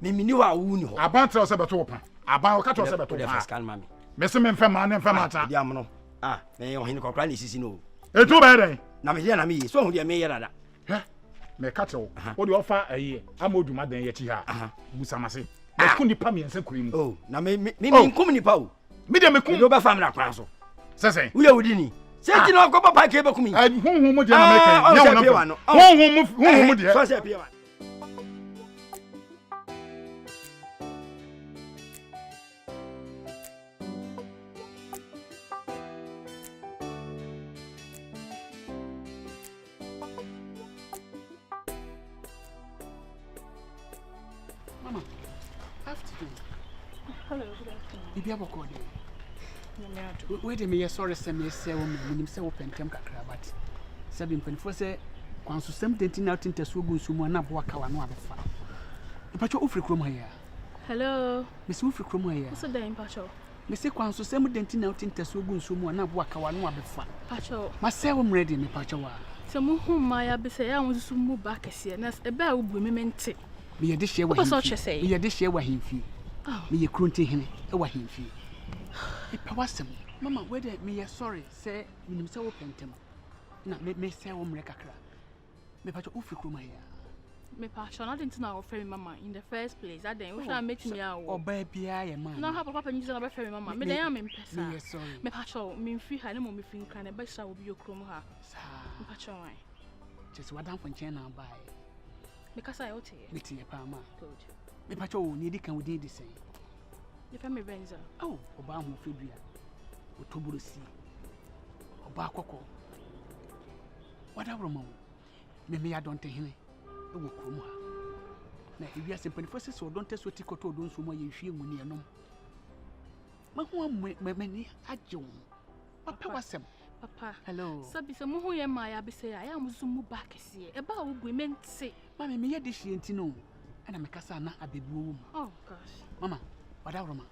[SPEAKER 3] Me mini wa wu ni ho.
[SPEAKER 2] Aban tra se beto pa. Aban o ka to se beto pa. Me se me mfema na mfema ta.
[SPEAKER 3] Odi am no. Me yo hin kokra ni sisi no.
[SPEAKER 2] Etu ba den.
[SPEAKER 3] Na me ye na me yi. So hu dia me ye dada.
[SPEAKER 2] Me ka to. O de ofa ayi. Amoduma den ye chi ha. Busamase. Me ku ni pa me ense kuri mu.
[SPEAKER 3] Oh, na me nkum ni pa o.
[SPEAKER 2] Me de me ku.
[SPEAKER 3] Do ba fam na kwan so.
[SPEAKER 2] Sese.
[SPEAKER 3] Wo ye wudi ni. Se ti no ko papa ke be kumi.
[SPEAKER 2] Honhom mo de na me kan. Nya wona. Honhom mo de.
[SPEAKER 3] So se pie wa.
[SPEAKER 6] afternoon.
[SPEAKER 5] Hello, good afternoon.
[SPEAKER 6] Bibi aboko de.
[SPEAKER 5] Nyame ado.
[SPEAKER 6] We de me sorry say me say wo me say wo pentem kakra but say bi mpanifo say kwanso sam denti na tintaso gu nsumu na bo aka wa no abefa. Ipacho ofri krom ha ya.
[SPEAKER 1] Hello.
[SPEAKER 6] Me say ofri krom ha ya.
[SPEAKER 1] What's the name, Pacho?
[SPEAKER 6] Me say kwanso sam denti na tintaso gu nsumu na bo aka wa no abefa.
[SPEAKER 1] Pacho.
[SPEAKER 6] Ma say wo ready me pacho wa.
[SPEAKER 1] So mo hu ma ya be say ya wo su mu ba kese na e ba wo bu me mente.
[SPEAKER 6] Me ye de hye wa himfi. Me ye de hye wa himfi. Me ye kronti hene e wa himfi. Ipa wasem. Mama, we de me ye sorry say minim say wo pentem. Na me say wo mre kakra. Me pacho ofri krom ha ya.
[SPEAKER 1] Me Pacho, not into now for mama in the first place. I didn't. What should I make me out?
[SPEAKER 6] Oh, baby, I am man.
[SPEAKER 1] No, papa, you just never for mama. Me, I am in person.
[SPEAKER 6] Me sorry.
[SPEAKER 1] Me Pacho, me free her, no more me free kind of best will be your chrome her. Me Pacho, why?
[SPEAKER 6] Just what I'm from China buy.
[SPEAKER 1] Because I ought to.
[SPEAKER 6] Me tea, Palma.
[SPEAKER 1] Good.
[SPEAKER 6] Me Pacho, needy can we did the same.
[SPEAKER 1] You pay me Benza.
[SPEAKER 6] Oh, Obama Fibria. Otoburusi. Obako. Whatever, mom. Me, I don't take him. E wo krom ha na ebi asempani fose so don teso tikoto don so mo ye hwie mu ne enom ma ho mani agyew papa wasem
[SPEAKER 1] papa
[SPEAKER 6] hello
[SPEAKER 1] sabi se mo ho ye ma ya be se ya am zo mu ba kese e ba wo gu mente
[SPEAKER 6] ma me ye de hwie ntino ana me kasa na abebuo mu
[SPEAKER 1] oh gosh
[SPEAKER 6] mama wada roma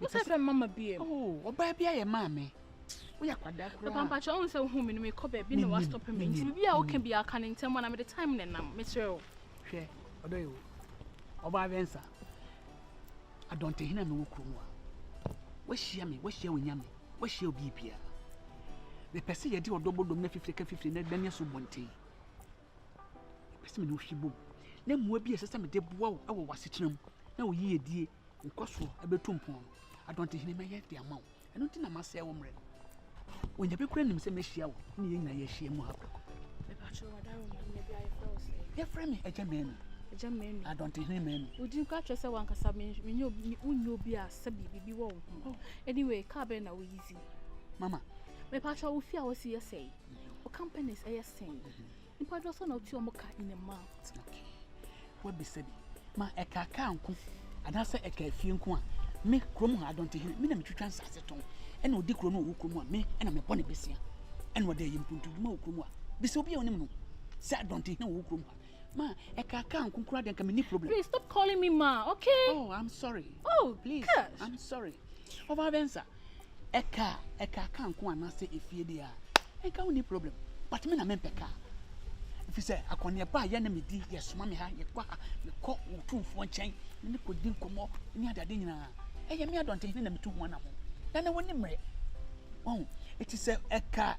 [SPEAKER 1] what's up mama biem
[SPEAKER 6] oh oba bia ye ma me we akwada kra
[SPEAKER 1] papa cha on se hu me no me ko ba bi na wa stop me nti bi a wo kan bi aka ne ntem na me the time ne nam me treo
[SPEAKER 6] hwe odoyo oba bensa adonte hina me wo krom wa hia me wonya me hia obi bia me pese ye di odobodom na 50 na dane so bonte pese me no hwibom na muwa bi esesa me de boa wo wo wasetenam na wo yie die nkoso abetumpon adonte hina me ye de amaw eno nti na masɛ wo mre wonya be kura nim sɛ me hia wo ne ye nyina ye hia mu ha
[SPEAKER 1] me pacho wada wo me bia ye fro say
[SPEAKER 6] ye frame eja menu adonte hina menu
[SPEAKER 1] odi ka twese wankasa me unyo bi a sabi bibi wo ho anyway ka be na wo easy
[SPEAKER 6] mama
[SPEAKER 1] me pacho wo fia wo si ye say o companies e say nipa do so na otu omo ka in a month
[SPEAKER 6] okay what be sabi ma eka ka nko adase eka fie nko a me krom ha adonte hina me na metwitwa nsase ton ena odi krom no wo krom a me ena me bone besia ena wode yimpuntu ma wo krom a bisi obi a onim no se adonte hina wo krom ha ma eka ka nko kura de nka me ni problem
[SPEAKER 1] please stop calling me ma okay
[SPEAKER 6] oh I'm sorry
[SPEAKER 1] oh
[SPEAKER 6] please
[SPEAKER 1] gosh.
[SPEAKER 6] I'm sorry oba bensa eka ka nko anase efie de a enka wo ni problem but me na me peka if you say akone ba ya na me di yesoma me ha ye kwa me ko utumfo nchen ne ko di nkomo ni adade nyina eye me adonte hina na metu ho na mo na woni mre oh it is eka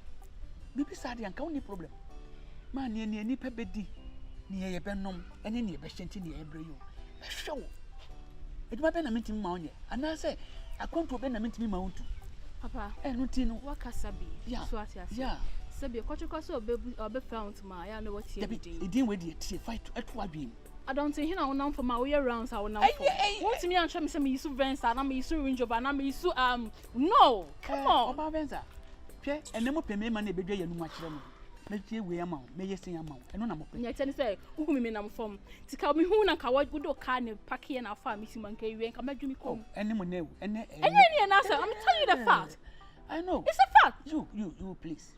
[SPEAKER 6] bibi sade anka wo ni problem ma ne ni pa bedi ni ye benom ene ni ye behenti ni ye bre yo hwewo eduma be na mentimi ma onye ana se akonto be na mentimi ma ontu
[SPEAKER 1] papa
[SPEAKER 6] enu ti no
[SPEAKER 1] wakasabi
[SPEAKER 6] yeah.
[SPEAKER 1] so ati ase
[SPEAKER 6] yeah
[SPEAKER 1] sabi kwachukwa so obe found ma ya no what here
[SPEAKER 6] edin we dey tie fight eto adwem
[SPEAKER 1] I don't think hina wonam for ma we rounds I wonam for want me and me say me use Venza na me use Range Rover na me use no come on
[SPEAKER 6] oba Venza hwe enemo peme ma na ebedwa yanu ma kire mo na tie we ama me yesin ama eno na mo pe
[SPEAKER 1] nya tell say uhu me nam form tika me hu na ka wa gudo ka ne pack here na fa me si man ka wi nka madwumi kom
[SPEAKER 6] enemo na ene
[SPEAKER 1] na say I'm telling you the fact
[SPEAKER 6] I know
[SPEAKER 1] it's a fact
[SPEAKER 6] you please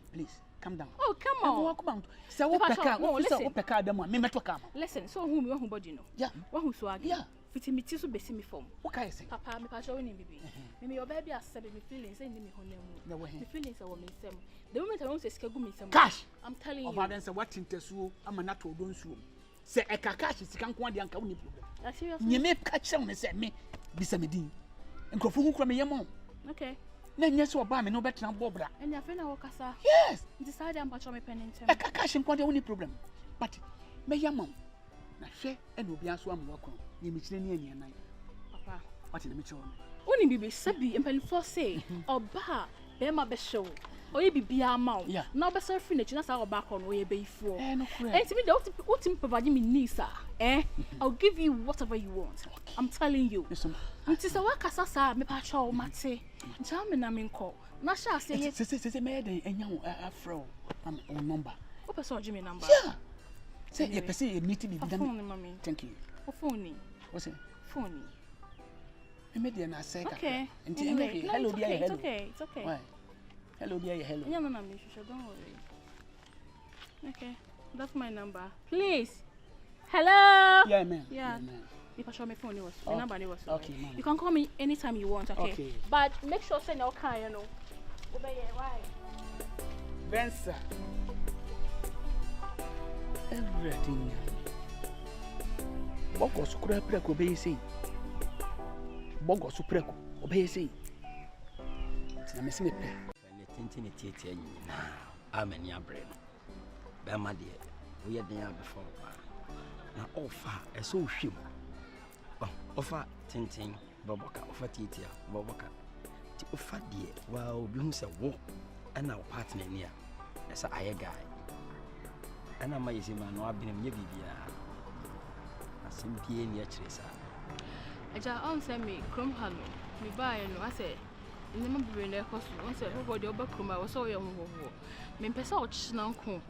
[SPEAKER 6] calm down
[SPEAKER 1] oh come on
[SPEAKER 6] walk about say wo peka wo peka adam me meto ka ma
[SPEAKER 1] listen so hu me wo hu body no
[SPEAKER 6] yeah
[SPEAKER 1] wo hu so age
[SPEAKER 6] yeah
[SPEAKER 1] fitimiti so besi me form
[SPEAKER 6] wo kai say
[SPEAKER 1] papa me pa show ni bibi me your baby asabe me feelings say ni me honamu me feelings are me sem the moment I want to escape me sem
[SPEAKER 6] cash
[SPEAKER 1] I'm telling you
[SPEAKER 6] over then say what tintesuo ama na to do nsuo say e ka cash sika nko ade anka wo ni problem
[SPEAKER 1] that's serious
[SPEAKER 6] nye me ka kire me say me bisa me din nkrofo hu kura me yemo
[SPEAKER 1] okay
[SPEAKER 6] na nye so oba me no betena bobra
[SPEAKER 1] and ya fena wokasa
[SPEAKER 6] yes
[SPEAKER 1] decide am pacho me penentem
[SPEAKER 6] e ka cash nko ade wo ni problem but me yemo na hwe e no bia so am wakro ni me kire ni ania nan
[SPEAKER 1] papa
[SPEAKER 6] what na me kire
[SPEAKER 1] oni bibi sabi empanifo say oba be ma be show oye bibia ma o na oba so free na chi na sa oba ko no oye beifo
[SPEAKER 6] no correct
[SPEAKER 1] and me the ultimate provide me needs I'll give you whatever you want I'm telling you nti se wakasa sa me pa cho mate nti am na me nko na sha say ye
[SPEAKER 6] se me den enya wo afro am number
[SPEAKER 1] o person give me number
[SPEAKER 6] yeah say ye person you meet me
[SPEAKER 1] phone ni mami
[SPEAKER 6] thank you
[SPEAKER 1] o phone ni
[SPEAKER 6] what's it
[SPEAKER 1] phone ni
[SPEAKER 9] Media na say
[SPEAKER 1] Okay.
[SPEAKER 9] Anyway, hello dear,
[SPEAKER 1] It's
[SPEAKER 9] hello.
[SPEAKER 1] okay. It's okay.
[SPEAKER 9] Why? Hello dear, hello.
[SPEAKER 1] Yeah, no, don't worry. Okay, that's my number. Please. Hello.
[SPEAKER 9] Yeah, man.
[SPEAKER 1] Yeah.
[SPEAKER 9] man.
[SPEAKER 1] If I show my phone, the number was.
[SPEAKER 9] Okay, man.
[SPEAKER 1] You can call me anytime you want. Okay.
[SPEAKER 9] Okay.
[SPEAKER 1] But make sure send your car, you know. Obey why?
[SPEAKER 9] Bensa. Everything. Bogo sukura preko be say. Bogo supreko obey say. Tina mesi me pe.
[SPEAKER 3] Ne tintin tietia nyina. Amani abre no. Be ma de. Wo ye den abefo ba. Na ofa eso hwem. Ofa tintin boboka ofa tietia boboka. Ti ofa de wa obi hu se wo ana wo partner ni a. Esa aye guy. Ana ma yesi ma no abenem nye bibia. Simpie ni akire sa.
[SPEAKER 1] Aja on send me chrome hallo. Me buy no I say ni ma bibre na ekoso. On say who body oba chrome I so ye ho. Me pesa o china nko.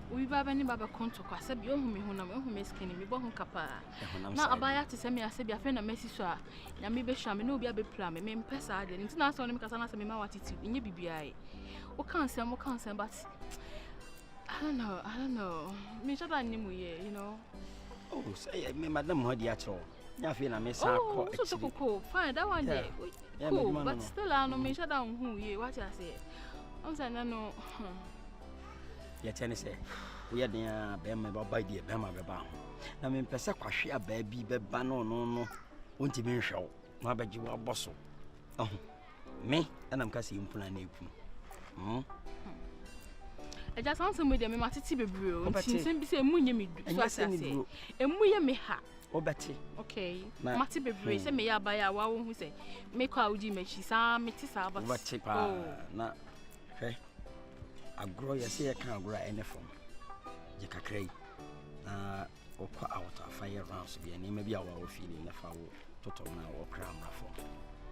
[SPEAKER 1] We baba ni baba konto kwa se bi ohun me ho na me ohun me skin me bo ho kapa. Na abaya te se me ase bi afa na mesi so a na me be hwa me na obi abepla me pesa ade. Nti na so no me kasa na se me ma watiti. Nye bibia e. O kan sem but I don't know. Me shada ni mu ye, you know.
[SPEAKER 3] Oh, say me madam ho dia cho. Nya fe na me sa ko.
[SPEAKER 1] Oh, so cool. Fine, that one day. Cool, but still I no me shada hu ye. What you say? I'm saying no.
[SPEAKER 3] Ya tene say. We ya den be me ba dia be ma be ba ho. Na me pese kwahwe aba bi be ba no. Wonti me nhwew. Na ba gi wa boso. Oh. Me, and I'm kasi impuna na ekunu.
[SPEAKER 1] I just want some with them, my titi bebre. Since be say munye me so as I say. Emuye me ha.
[SPEAKER 3] Obeti.
[SPEAKER 1] Okay. Mati bebre say me ya ba ya wa wo hu say. Me kwa udi me chi sa me ti sa ba.
[SPEAKER 3] Obeti pa na. He. Agro ye say kan agro enefom. Je kakrai. Na okwa out afire rounds bi ani ma bi a wa wo feel na fa wo toto na wo kra mra fo.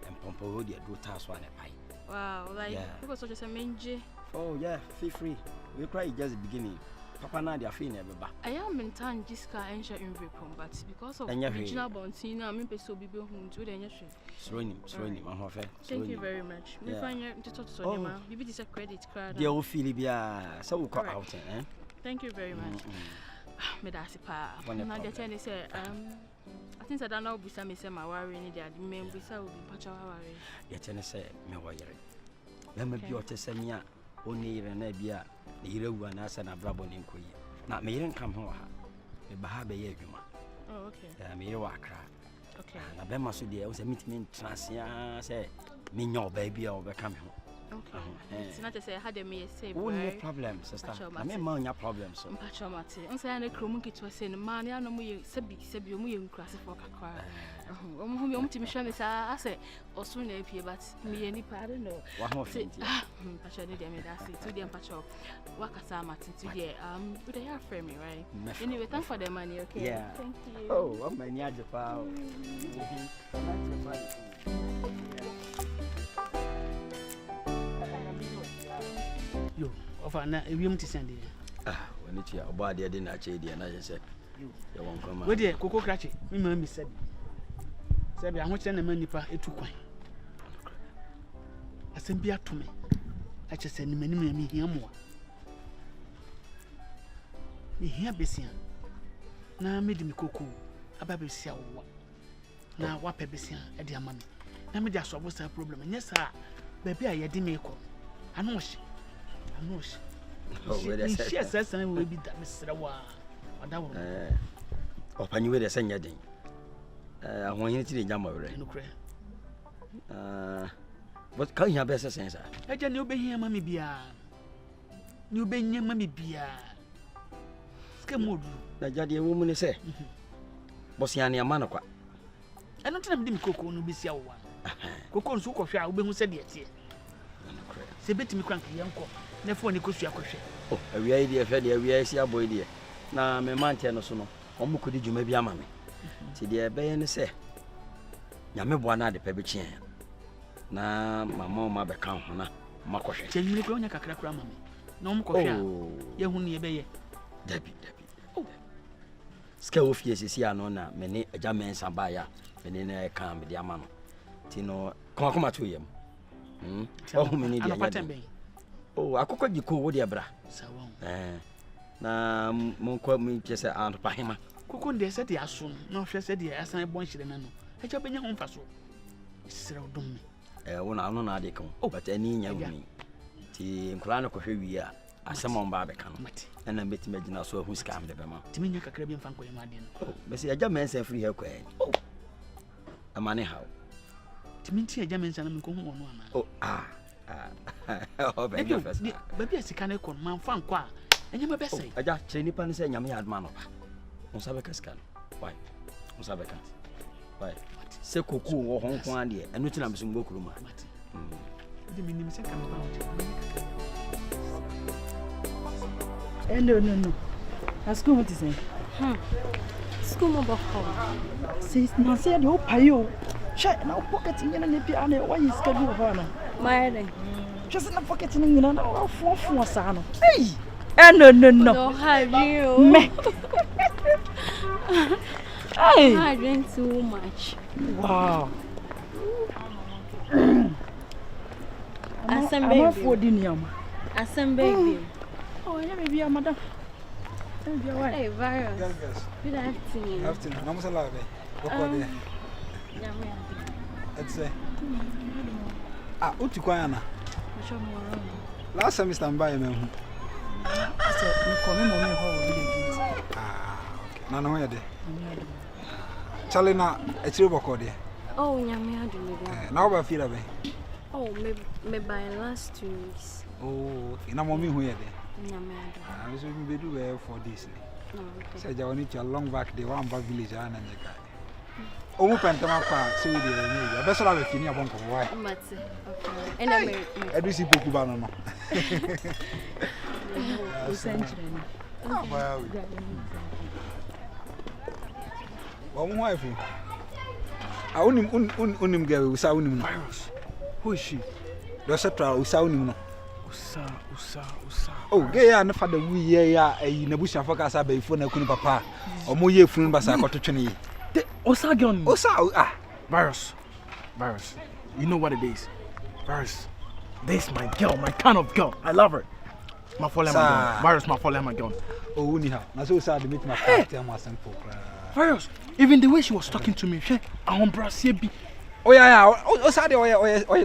[SPEAKER 3] Empompo ho dia do task one pai.
[SPEAKER 1] Wow, like because so just a menje.
[SPEAKER 3] Oh yeah, feel free. We cry just the beginning. Papa na dia feel na beba. I
[SPEAKER 1] am in time Jiska ensure in repom but because of original bontin na me person bi be hu nti de nya hwe. Slowly ma ho fe. Thank you very much. Me find you to talk to Sonima. Bibi this a credit card.
[SPEAKER 3] Dia wo feel bia so we call out eh.
[SPEAKER 1] Thank you very much. Me da sipa. Na dia tell say I think I don't know busa me say my worry ni dia me busa obi pacha worry.
[SPEAKER 3] Dia tell say me wo yere. Na me bi o te semia oni yere na bia na yere wu na asa na brabo ni nkoyi. Na me yere nkam ho ha. Me ba ha be ye adwuma.
[SPEAKER 1] Oh okay.
[SPEAKER 3] Ya me yere wa akra.
[SPEAKER 1] Okay.
[SPEAKER 3] Na be ma so dia o say meet transia say me nya oba bia o be kam ho.
[SPEAKER 1] Okay. It's not to say I had me say
[SPEAKER 3] no problem sister. I mean ma nya problem so.
[SPEAKER 1] Mpacho mate. On say na krom nkitu say no man ya no mu ye sebi o mu ye nkrase for kakra. Omo hu me omo timi hwa me sa ase oso na apie but me ye nipa I don't know.
[SPEAKER 3] Wa ho fenti.
[SPEAKER 1] Mpacho dey me that say to dey mpacho wakasa mate to dey they are for me right. Anyway, thanks for the money, okay?
[SPEAKER 3] Yeah.
[SPEAKER 1] Thank you.
[SPEAKER 3] Oh, what my nya jepa.
[SPEAKER 9] Yo, ofa na ewiem ti sende.
[SPEAKER 3] Wani tia oba de de na che de na je se. Yo won koma.
[SPEAKER 9] We de koko krache, mi ma mi sabi. Sabi aho kire na ma nipa etu kwan. Asem bi atome. A che se ni mani mi hia mo. Ni hia besia. Na me di mi koko aba besia wo. Na wa pe besia e de ama me. Na me di asobo sa problem. Nya sa ba bi a ye di me ko. Ano hye. Oh, where they say yes, and we be that Mr. Wa.
[SPEAKER 3] Open you with a senior day. I want you to the jam over it. But can you have better sense?
[SPEAKER 9] I can you be here, Mammy Bia. You be near Mammy Bia. Scamood,
[SPEAKER 3] the jaddy woman is say. Bossiani a manaqua.
[SPEAKER 9] I don't tell him Coco no be so one. Coco Suko shall be who said yes. Say bet me cranky uncle. Never ni kusu akɔhwɛ.
[SPEAKER 3] Oh, awi idea fɛ de awi asi aboy de. Na me mante no so no, ɔmo kodi dwuma bi ama me. Ti de ɛbɛyɛ ne sɛ nyame boa na de pɛ bi kyen. Na mama ma bɛka ho na makɔhwɛ.
[SPEAKER 9] Ti nwere kura nya kakra kura ama me. Na ɔmo kɔhwɛ a, ye hu ne ɛbɛyɛ.
[SPEAKER 3] Dabi. Oh. Ska ofie sisi ano na me ne agya mensa ba ya, me ne na ɛka me de ama no. Tino, come to him. Oh, many oh, I could go with your bra. Na monko me pese aunt pahima.
[SPEAKER 9] Kuku de said ya soon, no she said ya asan bon shire na no. E cha benya ho faso. Sira odom me.
[SPEAKER 3] Wona no na de kan. But ani nya wi. Ti nkura no kohwe wi a asem on ba be kan. Na beti magina so hu ska am de be ma.
[SPEAKER 9] Ti menya kakra bi mfa nko yema de no.
[SPEAKER 3] Be se aja mensa free he kwa. Amane how.
[SPEAKER 9] Ti minti aja mensa na me ko hu ono ana.
[SPEAKER 3] Oh be your first.
[SPEAKER 9] Baby asika na kon man fa nko a. Enye me be say.
[SPEAKER 3] Aja chire nipa ni se nyame ya adma no. Onsabe kaska. Why? Onsabe kan. Why? Se koku wo hon ko ande enu tina me so ngokuru ma.
[SPEAKER 9] Di minim se kan ba o.
[SPEAKER 5] No. A school what is it?
[SPEAKER 1] School mo ba ko.
[SPEAKER 5] Says na say the payo. Check na pocket ni na pia na why is schedule ba na.
[SPEAKER 1] My
[SPEAKER 5] just na pocket ni na fo sa no. Hey. No.
[SPEAKER 1] No, have you?
[SPEAKER 5] Me. Hey.
[SPEAKER 1] I drink too much.
[SPEAKER 5] Wow.
[SPEAKER 1] Asem
[SPEAKER 5] baby. I'm for dinner.
[SPEAKER 1] Asem baby.
[SPEAKER 5] Oh, yeah, maybe I'm madam.
[SPEAKER 1] Hey, Virus. Good afternoon.
[SPEAKER 8] Afternoon. Namusa labe. Wako there. Etse. Uti kwa yana. Last semester mbaye me hu.
[SPEAKER 5] So, you come in on me how we do.
[SPEAKER 8] Okay. Na no yede. Chale na echire boko there.
[SPEAKER 1] Oh, nyame adu me do.
[SPEAKER 8] Na oba feel be.
[SPEAKER 1] Oh, me by last 2 weeks.
[SPEAKER 8] Oh, ina mommy hu yede.
[SPEAKER 1] Nyame adu.
[SPEAKER 8] So we do well for this.
[SPEAKER 1] No, okay.
[SPEAKER 8] Say ja woni to long back the one back village ana nyeka. Omu pentama kwa so we dey me. Be so la be fini abon ko why.
[SPEAKER 1] Mate. Okay. And I me.
[SPEAKER 8] Edusi poku ba no no. Well, wife. I unim girl, usa unim no.
[SPEAKER 6] Who is she?
[SPEAKER 8] The setra usa unim no.
[SPEAKER 6] Usa.
[SPEAKER 8] Oh, gay ya na father we ya na busia focus aba ifo na kunu papa. Omo ye funu ba sa akoto twene yi.
[SPEAKER 6] Usa gone.
[SPEAKER 8] Usa
[SPEAKER 6] Virus. You know what it is. Virus. This is my girl, my kind of girl. I love her. My fall gun. Virus, my fall gun.
[SPEAKER 8] Oh, ni ha. Na so usa de meet my party am simple.
[SPEAKER 6] Virus. Even the way she was talking to me, she I want brass bi.
[SPEAKER 8] Oh yeah. Usa de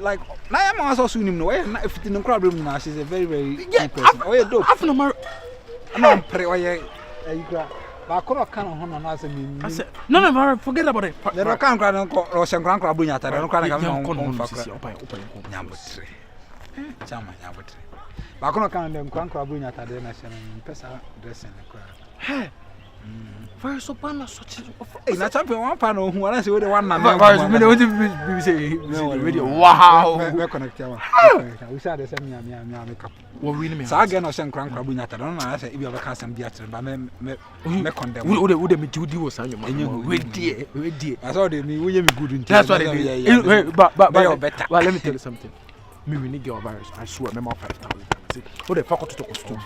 [SPEAKER 8] like na am also sunim no. Na if the problem na she's a very good person. Oh yeah, dope.
[SPEAKER 6] After my
[SPEAKER 8] I'm pre you gra. Ba ko kan ho no na say me.
[SPEAKER 6] I said, no, Virus, forget about it.
[SPEAKER 8] The kan kra no ko ro sen kra bunya ta. No kra na ka no fa kra. Nyambotre. Chama nyambotre. Ba ko kan dem kra bunya ta de na sen pesa dressing kra.
[SPEAKER 6] Hey. Virus so pan such
[SPEAKER 8] hey na champion one pan hu ana say we the one na
[SPEAKER 6] Virus me what you say radio wow
[SPEAKER 8] me connect ya we say the same me cap
[SPEAKER 6] what we me
[SPEAKER 8] sa again no sen kran bunya ta no na say e bi obeka sam dia tere ba me condemn
[SPEAKER 6] we me judi wo san you we die
[SPEAKER 8] I saw the me we me good in
[SPEAKER 6] that's what it is but
[SPEAKER 8] better
[SPEAKER 6] well let me tell you something me we need your Virus I swear me 5,000 see what the fuck to talk to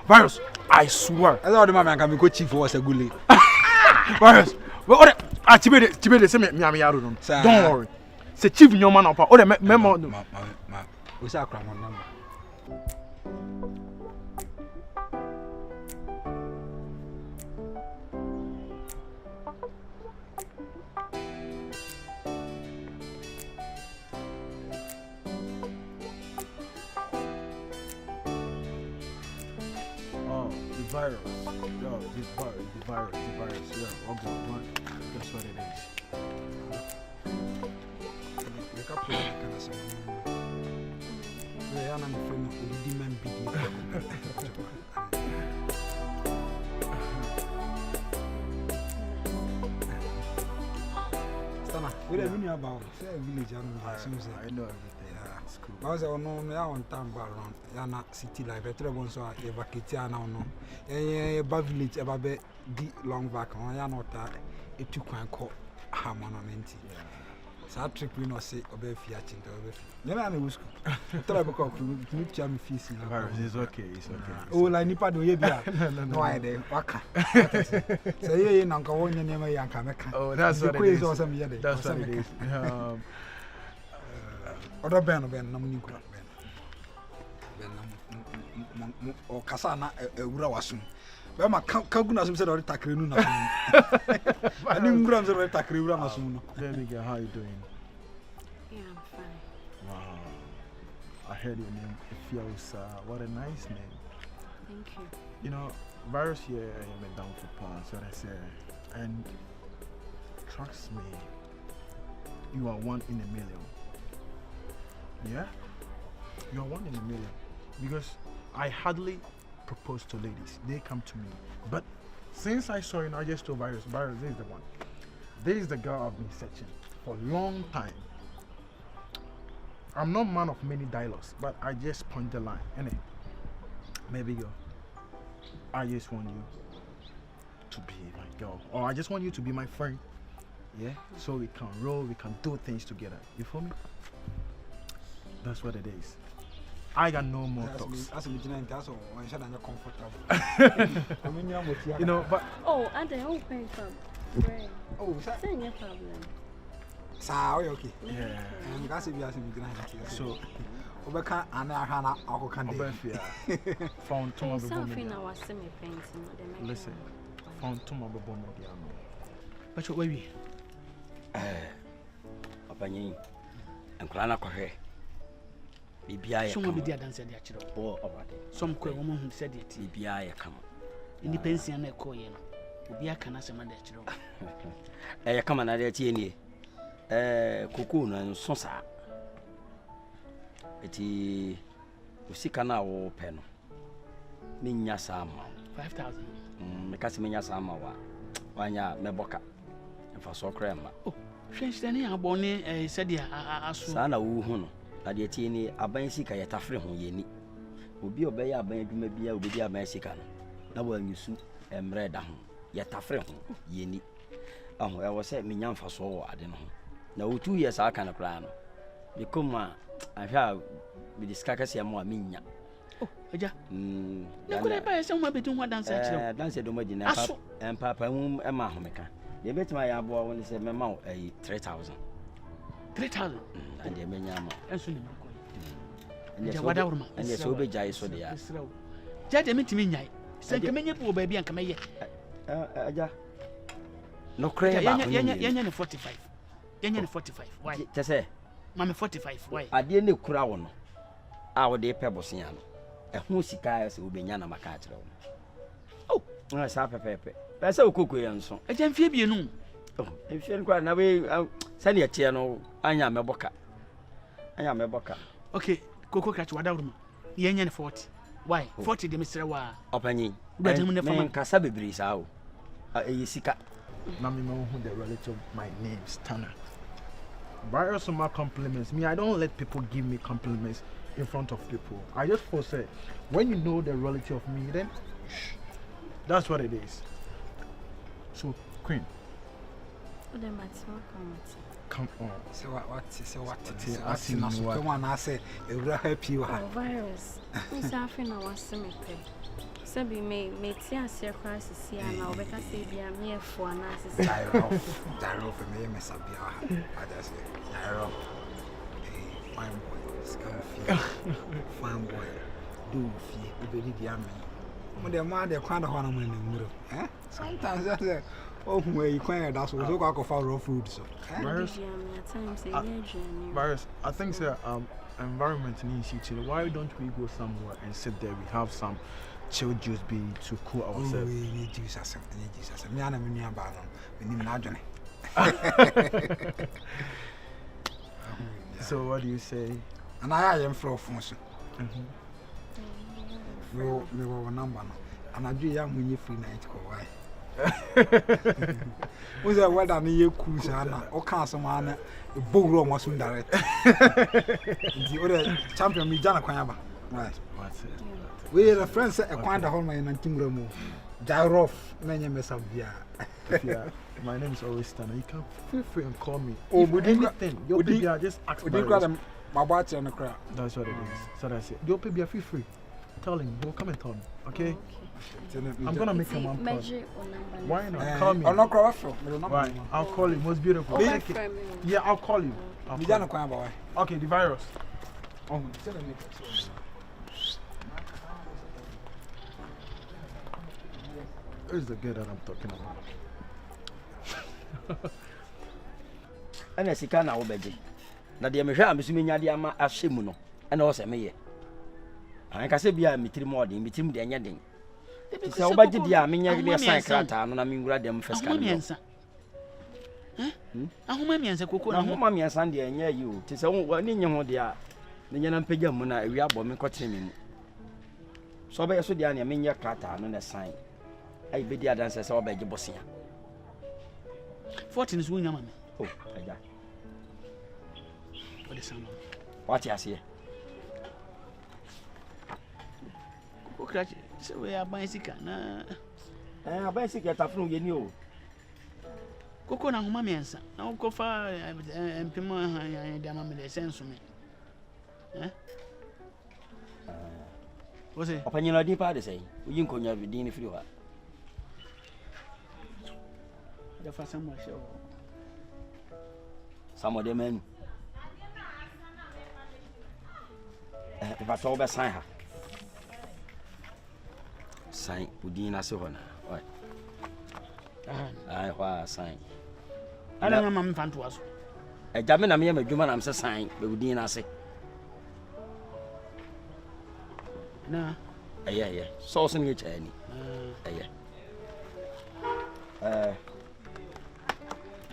[SPEAKER 6] Virus I swear
[SPEAKER 8] I saw the man can go chief for a gule
[SPEAKER 6] Virus what Chibede say me yaro no don't worry say chief nyoma na pa o de me ma
[SPEAKER 8] we say akra mo number
[SPEAKER 6] Virus. Yo, the virus. Yeah, okay, that's what it is.
[SPEAKER 8] You can play that kind of song. Yeah, I'm a friend of the demon BD. Stana, we don't know about village. I know everything. I was on me on town around Yana city life. I tell you so I vacate now no. Ba village aba be di long back on ya not it took one call Hamon on enti. So trip we no say obe fia chinto obe. Nyana na wusku. Tell me call me cham fees na.
[SPEAKER 6] It's okay.
[SPEAKER 8] Oh la nipa do ye bia. No I dey waka. Say ye na nka wonya nema ya nka meka.
[SPEAKER 6] Oh that's what it is.
[SPEAKER 8] That's what it is. Odo ben na muni kura ben. Ben na o kasa na ewura wasum. Be ma kaguna sum say do takre nu na sum. Ani ngura say do takre ewura na sum no.
[SPEAKER 10] Baby girl, how you doing?
[SPEAKER 11] Yeah, I'm fine.
[SPEAKER 10] Wow. I heard your name, Ifiosa. What a nice name.
[SPEAKER 11] Thank you.
[SPEAKER 10] You know, virus here I am down for pass, what I say. And trust me, you are 1 in a million. Yeah? You are 1 in a million. Because I hardly propose to ladies. They come to me. But since I saw you, I just told virus, this is the one. This is the girl I've been searching for a long time. I'm not man of many dialogues, but I just point the line. Innit? Maybe girl, I just want you to be my girl. Or I just want you to be my friend. Yeah? So we can roll, we can do things together. You feel me? That's what it is. I got no more talks. You know, but...
[SPEAKER 11] Oh, and the whole thing from Ray.
[SPEAKER 8] Oh, that...
[SPEAKER 11] Say no problem.
[SPEAKER 8] Okay.
[SPEAKER 10] Yeah.
[SPEAKER 8] And that's if you ask me to
[SPEAKER 10] so...
[SPEAKER 8] Obeka ana hana akokande.
[SPEAKER 10] Obefia. Found to my
[SPEAKER 11] something I was semi painting.
[SPEAKER 10] Listen. Found to my baby.
[SPEAKER 9] But what we?
[SPEAKER 3] Opanyini. Enkura na kohwe. Bibia ye.
[SPEAKER 9] Some be there dance there chiro.
[SPEAKER 3] Oh, obade.
[SPEAKER 9] Some kwe wo hu said it.
[SPEAKER 3] Bibia ye kama.
[SPEAKER 9] Independence na ko ye no. Obi aka na sema there chiro.
[SPEAKER 3] Ye kama na there tie nie. Koko no nso sa. Eti usika na wo pe no. Menya sa ma.
[SPEAKER 9] 5,000.
[SPEAKER 3] Me kasi menya sa ma wa. Wanya meboka. Mfa so kra ma.
[SPEAKER 9] Oh, hwenhyene abone said ya aso.
[SPEAKER 3] Sa na wo hu no. Na de tie ni aban sika ye tafre ho ye ni. Obi obey aban adwuma bia obi di aban sika no. Na wo anyusu emre da ho. Ye tafre ho ye ni. Aho e wo se menya mfa so wo ade no. Na wo 2 years aka na kra no. Bikoma ahwa bi discuss ya mo aminya.
[SPEAKER 9] Oh, aja. Na ko ba yesa mo bedu ho dance akire.
[SPEAKER 3] Dance do magina papa mu e ma homeka. Ye betima ya abo woni se mema 3000.
[SPEAKER 9] 3,000.
[SPEAKER 3] And ye menya ma.
[SPEAKER 9] Enso ni ko.
[SPEAKER 3] Anya wada wurma. Anya so be jai so de ya.
[SPEAKER 9] Ja de metimi nyai. Se nke menye po ba bia nka meye.
[SPEAKER 3] Aja. No cray ba.
[SPEAKER 9] Yenya ne 45. Yenya ne 45. Why?
[SPEAKER 3] Tese.
[SPEAKER 9] Mama 45. Why?
[SPEAKER 3] Ade ne kura wo no. A wo de pe bosia no. Ehun sika se obenya na maka akire wo. Oh, na sa pepepe. Pese okoko ye nso.
[SPEAKER 9] Eja mfie bienu.
[SPEAKER 3] Oh, mfie nkwa na we sani etie no anya meboka. Anya meboka.
[SPEAKER 9] Okay, koko krachi wada uruma. Yenya ne 40. Why? 40 de misere wa.
[SPEAKER 3] Opanyi.
[SPEAKER 9] Brother mu ne fama.
[SPEAKER 3] Kasa bebiri sa wo. Sika.
[SPEAKER 10] Na me know who the relative my name Stana. Various of my compliments. Me, I don't let people give me compliments in front of people. I just say, when you know the relative of me, then shh, that's what it is. So, Queen. Come on.
[SPEAKER 8] So what? I see no one. Come on, I say, you happy you have.
[SPEAKER 11] Virus. Miss Afina was semi pay. Sabi me tia se crisis here na obeka say bia me efo anase
[SPEAKER 8] Gyro for me sabia. I just say gyro. Fine boy, scam fine boy. Do fie obedi dia me. Mo de ma de kwa da ho na mo na muro. Sometimes I say oh where you can that's so go for raw food so.
[SPEAKER 10] Virus, I think sir environment needs you to. Why don't we go somewhere and sit there? We have some chill juice be to cool ourselves.
[SPEAKER 8] Oh, we need juice as me and me near bar we need na journey.
[SPEAKER 10] So what do you say?
[SPEAKER 8] And I am from Fonso. Me wo number no. And I do young when you free night go why. Was that weather near cool sana or cancer man a bull room was soon direct. The other champion me Jana Kwanyaba. Right.
[SPEAKER 10] What's it?
[SPEAKER 8] We are friends at a quite a home in Timromo. Gyroff, many mess up here.
[SPEAKER 10] Yeah, my name is always Stana. You can feel free and call me.
[SPEAKER 8] Oh,
[SPEAKER 10] would anything? Your baby, just ask me.
[SPEAKER 8] My watch on the crowd.
[SPEAKER 10] That's what it is. So that's it. Your baby, feel free. Tell him. He'll come and tell me. Okay? I'm gonna make him one call. Why not? Call me.
[SPEAKER 8] I'm not call.
[SPEAKER 10] Right. I'll call you. Most beautiful.
[SPEAKER 11] Oh,
[SPEAKER 10] yeah, I'll call you.
[SPEAKER 8] Mijana kwa boy.
[SPEAKER 10] Okay, the virus.
[SPEAKER 8] Oh, tell me.
[SPEAKER 10] Where's the girl that I'm talking about?
[SPEAKER 3] Ana sika na wo beje. Na de mehwe amesumi nyade ama ahyemu no. Ana wo se meye. An ka se bia mitiri modin, mitirim de anya den. Ti se wo baje dia menya de sign krata no na mingura dem feska no.
[SPEAKER 9] Ahoma miensa koko
[SPEAKER 3] na ahoma miensa de anya yi o. Ti se wo ni nye ho de a menya na mpagya mu na ewi abo me kotere me mu. So ba yeso dia na menya krata no na sign. Ai be dia dan se wo baje bosia.
[SPEAKER 9] 14 is wunya mama.
[SPEAKER 3] Oh, aja.
[SPEAKER 9] What is sound?
[SPEAKER 3] What you see?
[SPEAKER 9] Koko crash. Se we aban sika na.
[SPEAKER 3] Aban sika tafunu ye ni o.
[SPEAKER 9] Koko na homa miensa. Na ko fa empimo ya de ama me de senso me. Wose?
[SPEAKER 3] Opanyina din pa de sei. Uyi nkonya din ni firi wa.
[SPEAKER 9] Da fa samu show.
[SPEAKER 3] Some of them men. If I saw be sign her. Sign Udina Sihona. What? I was sign.
[SPEAKER 9] I don't know, Mamma Fantuas.
[SPEAKER 3] A German, I'm a German, I'm sign, but Udina say.
[SPEAKER 9] No,
[SPEAKER 3] Yeah. Sauce in each any.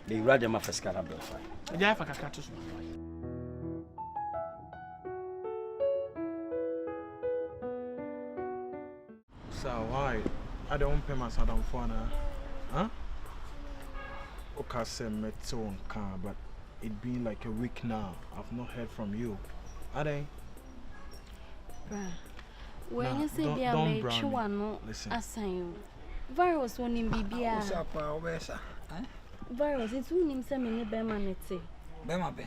[SPEAKER 3] They rather my first car.
[SPEAKER 9] I have a cactus.
[SPEAKER 10] So why? I don't pay my Saddam for huh? Okay, say met on car, but it been like a week now. I've not heard from you. Are they?
[SPEAKER 11] When you say they are made no assign virus one in Bibia. Virus, it's who names some in the Bemanete.
[SPEAKER 8] Bemabe.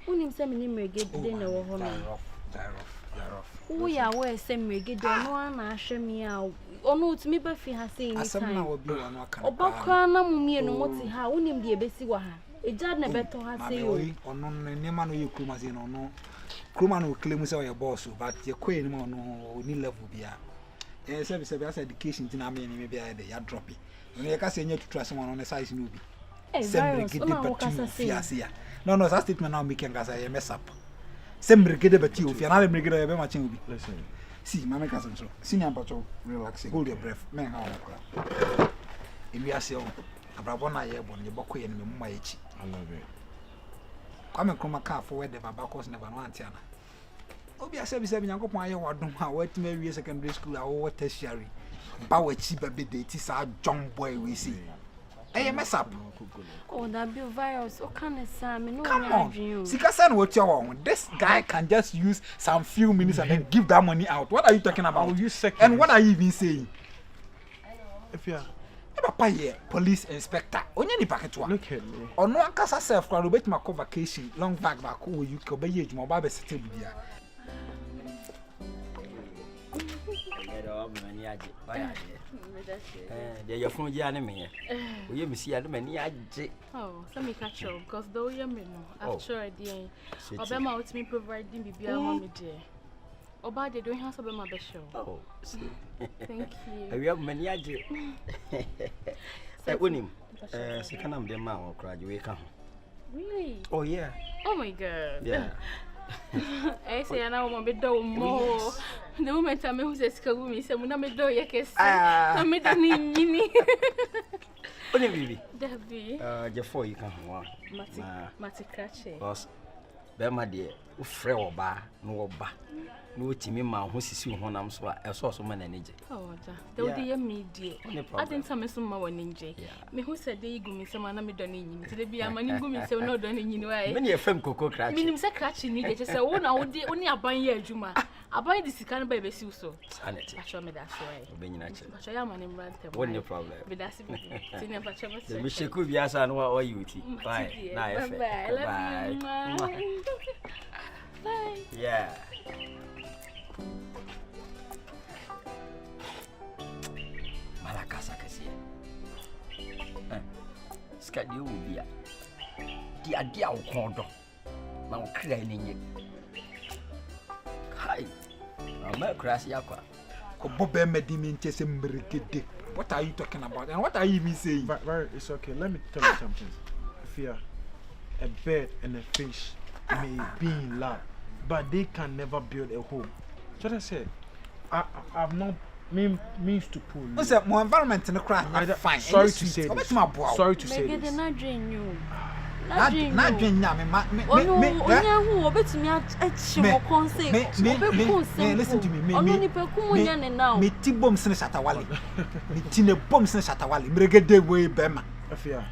[SPEAKER 11] Who names some in the get dinner or home. We are where some reggae don't want to show me out. Or no, to me, Buffy has seen some will be on what kind of Bacana Mummy and what's how we name the Bessiwa. A judge never told her say, or no, Neman, you come as in or no. Crewman will claim us your boss, but your queen no need level be a service of education in Army and maybe I drop it. When you can say you to trust someone on the size newbie. No, that statement now making as I mess up. Same brigade, but you, if you're not a brigade, very much will be. Listen, see, Mamma Cousin, senior patrol, relaxing, hold your breath, man. How if we are so, about 1 year, when you book in my age. I love it. Come and come a car for where the Babacos never want Tiana. Obi, I said, young couple, I want to wait to marry secondary school or tertiary. Bow a cheaper bit, it is our John boy we see. Hey, mess up. Oh, that be virus. What kind of Sam? Come on. Sikasan, what you want? This guy can just use some few minutes and then give that money out. What are you talking about? And what are you even saying? If you are Papa here, police inspector. Only the packet one. Look at me. On one cast self, I will bet my vacation long back. Oh, you can be age, my baby still be here. Your phone, Janime. Will you see Adamani? Oh, some me catch up because though you know, after a day, Obama out me providing Bibia mommy dear. Oba, they don't have some of my best show. Oh, thank you. We have many idea. I win him. Second, I'm the man or graduate. Really? Oh, yeah. Oh, my God. Yeah. I say, I know my door more. The moment I who's a school me, so when I'm a door, you can say, I'm a nini. Only baby. Debbie. Just for you come on. Matty Cratchy. Boss, Bema dear, frail bar, no bar. No Timmy Ma, who sees you when I'm so I saw so many energy. Oh, they'll be a me, dear. I didn't tell me some more ninja. Me who said they go me some money done in you. They be a money go me so no done in you. Many a firm cocoa crack. Meaning, say cratching needed just say, oh, now only a buying year, Juma. I buy this kind baby so. Sanity. I show me that's why. Being natural. But I am an immigrant. What no problem. But that's it. The mission could be as I know what you tea. Bye. Bye. Bye. Yeah. Malakasa kasi. Skadi will be a dia kondo.
[SPEAKER 3] ma wo kra ni nye kai ama krasi yakwa
[SPEAKER 2] ko bobe medimi ntese mbrigede. What are you talking about? And what are you even saying?
[SPEAKER 10] Very, it's okay. Let me tell you something. Fear, a bird and a fish may be in love, but they can never build a home. So I said, I've not means to pull.
[SPEAKER 2] What's that? My environment in the crowd. Fine.
[SPEAKER 10] Sorry to say this. Sorry to say this.
[SPEAKER 1] Not dream you.
[SPEAKER 2] Not dream me. Listen to me. Me tibom sene shatawali. Me tine bom sene shatawali. Mregede we bema.
[SPEAKER 10] Afia.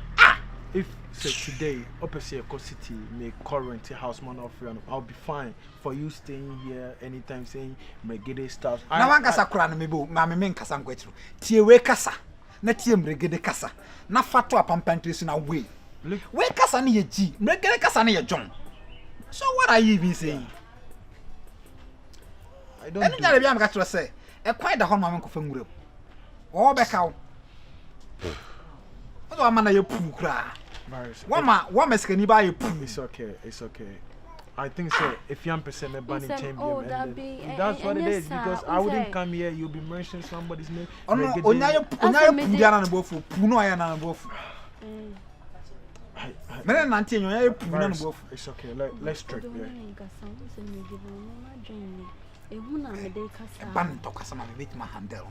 [SPEAKER 10] If say today, opposite Eko City, may current house man of I'll be fine for you staying here anytime saying Mregede stuff.
[SPEAKER 2] Na wan kasa kura na mebo, ma me kasa ngwetru. Tie we kasa. Na tie Mregede kasa. Na fato apampantri na we. We kasa na ye G, Mregede kasa na ye John. So what are you even saying?
[SPEAKER 10] I don't.
[SPEAKER 2] Enu nyare bia me ka tro say, e kwai da ho ma me ko fa ngurem. Wo be ka wo. Odo ama na ye pu kura. Wama skani ba ye pu.
[SPEAKER 10] It's okay. It's okay. I think so. If you percent me banning champion, that's what it is. Because I wouldn't come here. You'll be mentioning somebody's name.
[SPEAKER 2] Oh no, onya pu biara na bofu. Pu no aya na bofu. Mene na ntie onya pu na bofu.
[SPEAKER 10] It's okay. Let's trick there.
[SPEAKER 2] Ban to kasa ma be ma handle.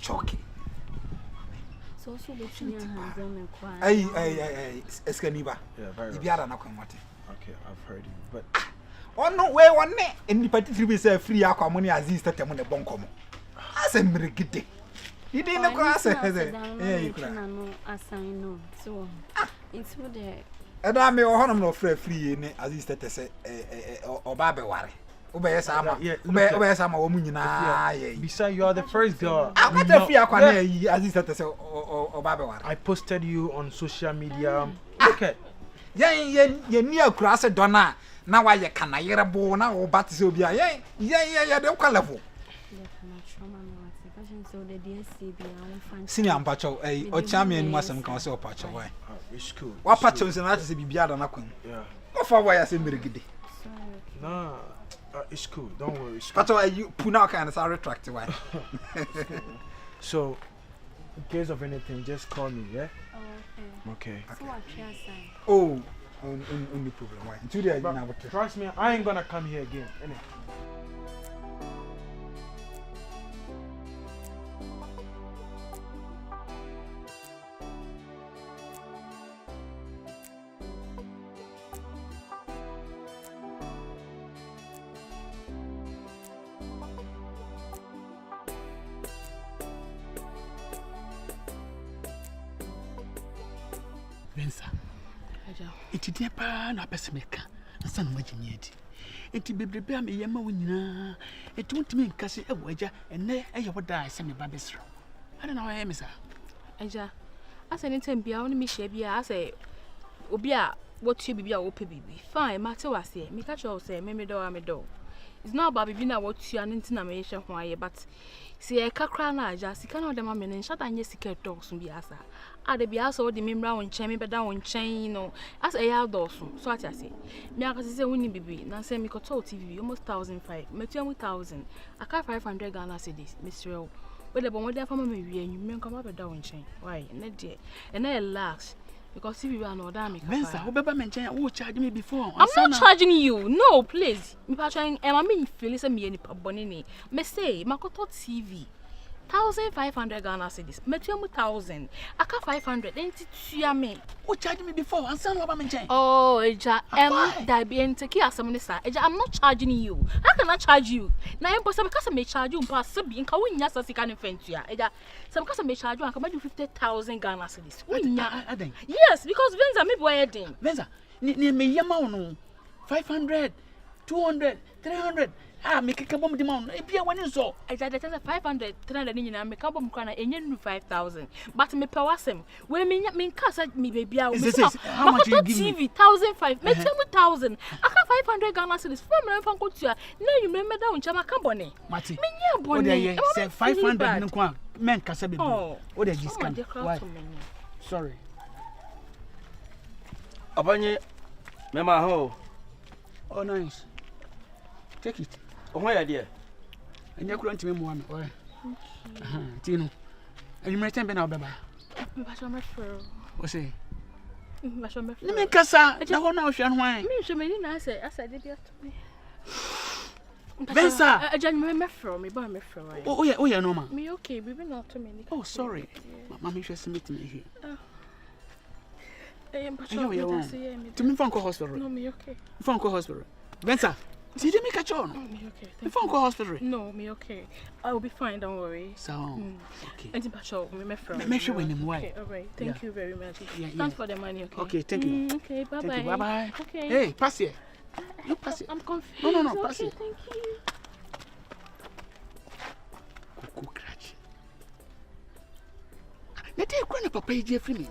[SPEAKER 2] Choki.
[SPEAKER 1] So between your hands and cry.
[SPEAKER 2] Ay, Escaniba.
[SPEAKER 10] Yeah, very
[SPEAKER 2] right.
[SPEAKER 10] Okay, I've heard you. But
[SPEAKER 2] oh no, where one ne in the particular say free aqua money as is that on the boncomo. As a mrigide. You didn't cross it. Yeah, you can.
[SPEAKER 1] As I know. So it's for the
[SPEAKER 2] Adame or Honor no free in as is that say or Babawari. Obey Sama, obey Sama woman.
[SPEAKER 10] Besides, you are the first girl.
[SPEAKER 2] I got a free aqua as is that say or Babawari.
[SPEAKER 10] I posted you on social media. Okay.
[SPEAKER 2] Yeah, near cross a donna. Now why you can I hear a bone or bat so be yeah, they'll call level. Senior Pacho, or champion was some council patch away.
[SPEAKER 10] It's cool.
[SPEAKER 2] What patches and artists be beyond an aquin? Yeah. What for why I say Mirigidi?
[SPEAKER 10] No, it's cool. Don't worry.
[SPEAKER 2] Pacho, you Punaka and it's a retracted way.
[SPEAKER 10] So, in case of anything, just call me, yeah? Okay.
[SPEAKER 2] Oh, only problem. Why? Today,
[SPEAKER 10] trust me, I ain't gonna come here again.
[SPEAKER 9] Iti dia pa na pesemeka nsa na magini edi enti bebrebe am yema wonyina enti wontimi nkase ewaja enne eye woda ase me ba besro ada na wa yemisa
[SPEAKER 1] aja ase ne tambia woni mi hye bia ase obi a wotu bibia wo pe bibi fine mate wase me ka cho say me do am do it's not about bibi na wotu an nti na me hye ho aye but si e kakra na aja sika na odema me ne nshata anye sika dogs bi asa ade bi asa odi memra won chen me beda won chen no asa e ya dogs so ati ase me akase se woni bibi na se me koto TV almost 1500 metu 1000 aka 500 Ghana cedis Mr. we le bon we dey fama me wi anyu me nko ma beda won chen why na de e na relax because TV we no da me ka
[SPEAKER 9] Mensa wo beba me chen wo charge me before
[SPEAKER 1] I'm not charging you no please me pa trying e ma me feel say me ni pa boni ni me say makoto TV 1500 Ghana cedis metu 1000 aka 500 enti tua me
[SPEAKER 9] wo charge me before answer no ba me chen
[SPEAKER 1] oh eja da bi enteki asem ni sa eja I'm not charging you how can I charge you na em posa me kasa me charge you mpa sabi nka wonya sasika ne fentua eja some kasa me charge you anka ma 50,000 Ghana cedis wonya
[SPEAKER 9] aden
[SPEAKER 1] yes because Venza me boy edin
[SPEAKER 9] Venza ni me yema no 500 200 300 me keka bom di ma no e bia wani so
[SPEAKER 1] eja de 500 300 ni nyina me ka bom kwa na enye nu 5000 but me pe wasem we me nkasa me bebia we
[SPEAKER 9] how much you give
[SPEAKER 1] me TV 1500 me 1000 aka 500 Ghana cedis from me fa nkotua na nyumre me da uncha maka bone
[SPEAKER 9] mati
[SPEAKER 1] me nya bone
[SPEAKER 9] o de 500 ni kwa men kasa bebi o de discount why sorry
[SPEAKER 3] abanye me ma ho
[SPEAKER 9] Oh, nice. Take it.
[SPEAKER 3] Oh, my idea.
[SPEAKER 9] And you're going to me more. Tino. And you may tell me now, Baba.
[SPEAKER 1] But I'm afraid.
[SPEAKER 9] What's it?
[SPEAKER 1] But I'm afraid.
[SPEAKER 9] Let me cast out. The whole now, Shan Wine.
[SPEAKER 1] Me, she may not say, I said, to me.
[SPEAKER 9] Bensa!
[SPEAKER 1] I just remember from me, but I'm afraid.
[SPEAKER 9] Oh, yeah, no, ma.
[SPEAKER 1] Me okay, we been not too many.
[SPEAKER 9] Oh, sorry. Mamma, she's meeting me here. To me, phone call hospital.
[SPEAKER 1] No, me okay.
[SPEAKER 9] Phone call hospital. Bensa, did you make a chon?
[SPEAKER 1] Me okay.
[SPEAKER 9] The phone call hospital.
[SPEAKER 1] No, me okay. I will be fine, don't worry.
[SPEAKER 9] So, okay.
[SPEAKER 1] And Pacho, me friend.
[SPEAKER 9] Make sure when him
[SPEAKER 1] Okay, all right. Thank you very much.
[SPEAKER 9] Yeah.
[SPEAKER 1] Thanks for the money, okay?
[SPEAKER 9] Okay, thank you.
[SPEAKER 1] Okay, bye-bye.
[SPEAKER 9] Thank you, bye-bye.
[SPEAKER 1] Okay.
[SPEAKER 9] Hey, pass here. You pass it.
[SPEAKER 1] I'm confused.
[SPEAKER 9] No, pass
[SPEAKER 1] okay,
[SPEAKER 9] it.
[SPEAKER 1] Thank you.
[SPEAKER 9] Cuckoo cratch. Let me papa, Jeffrey.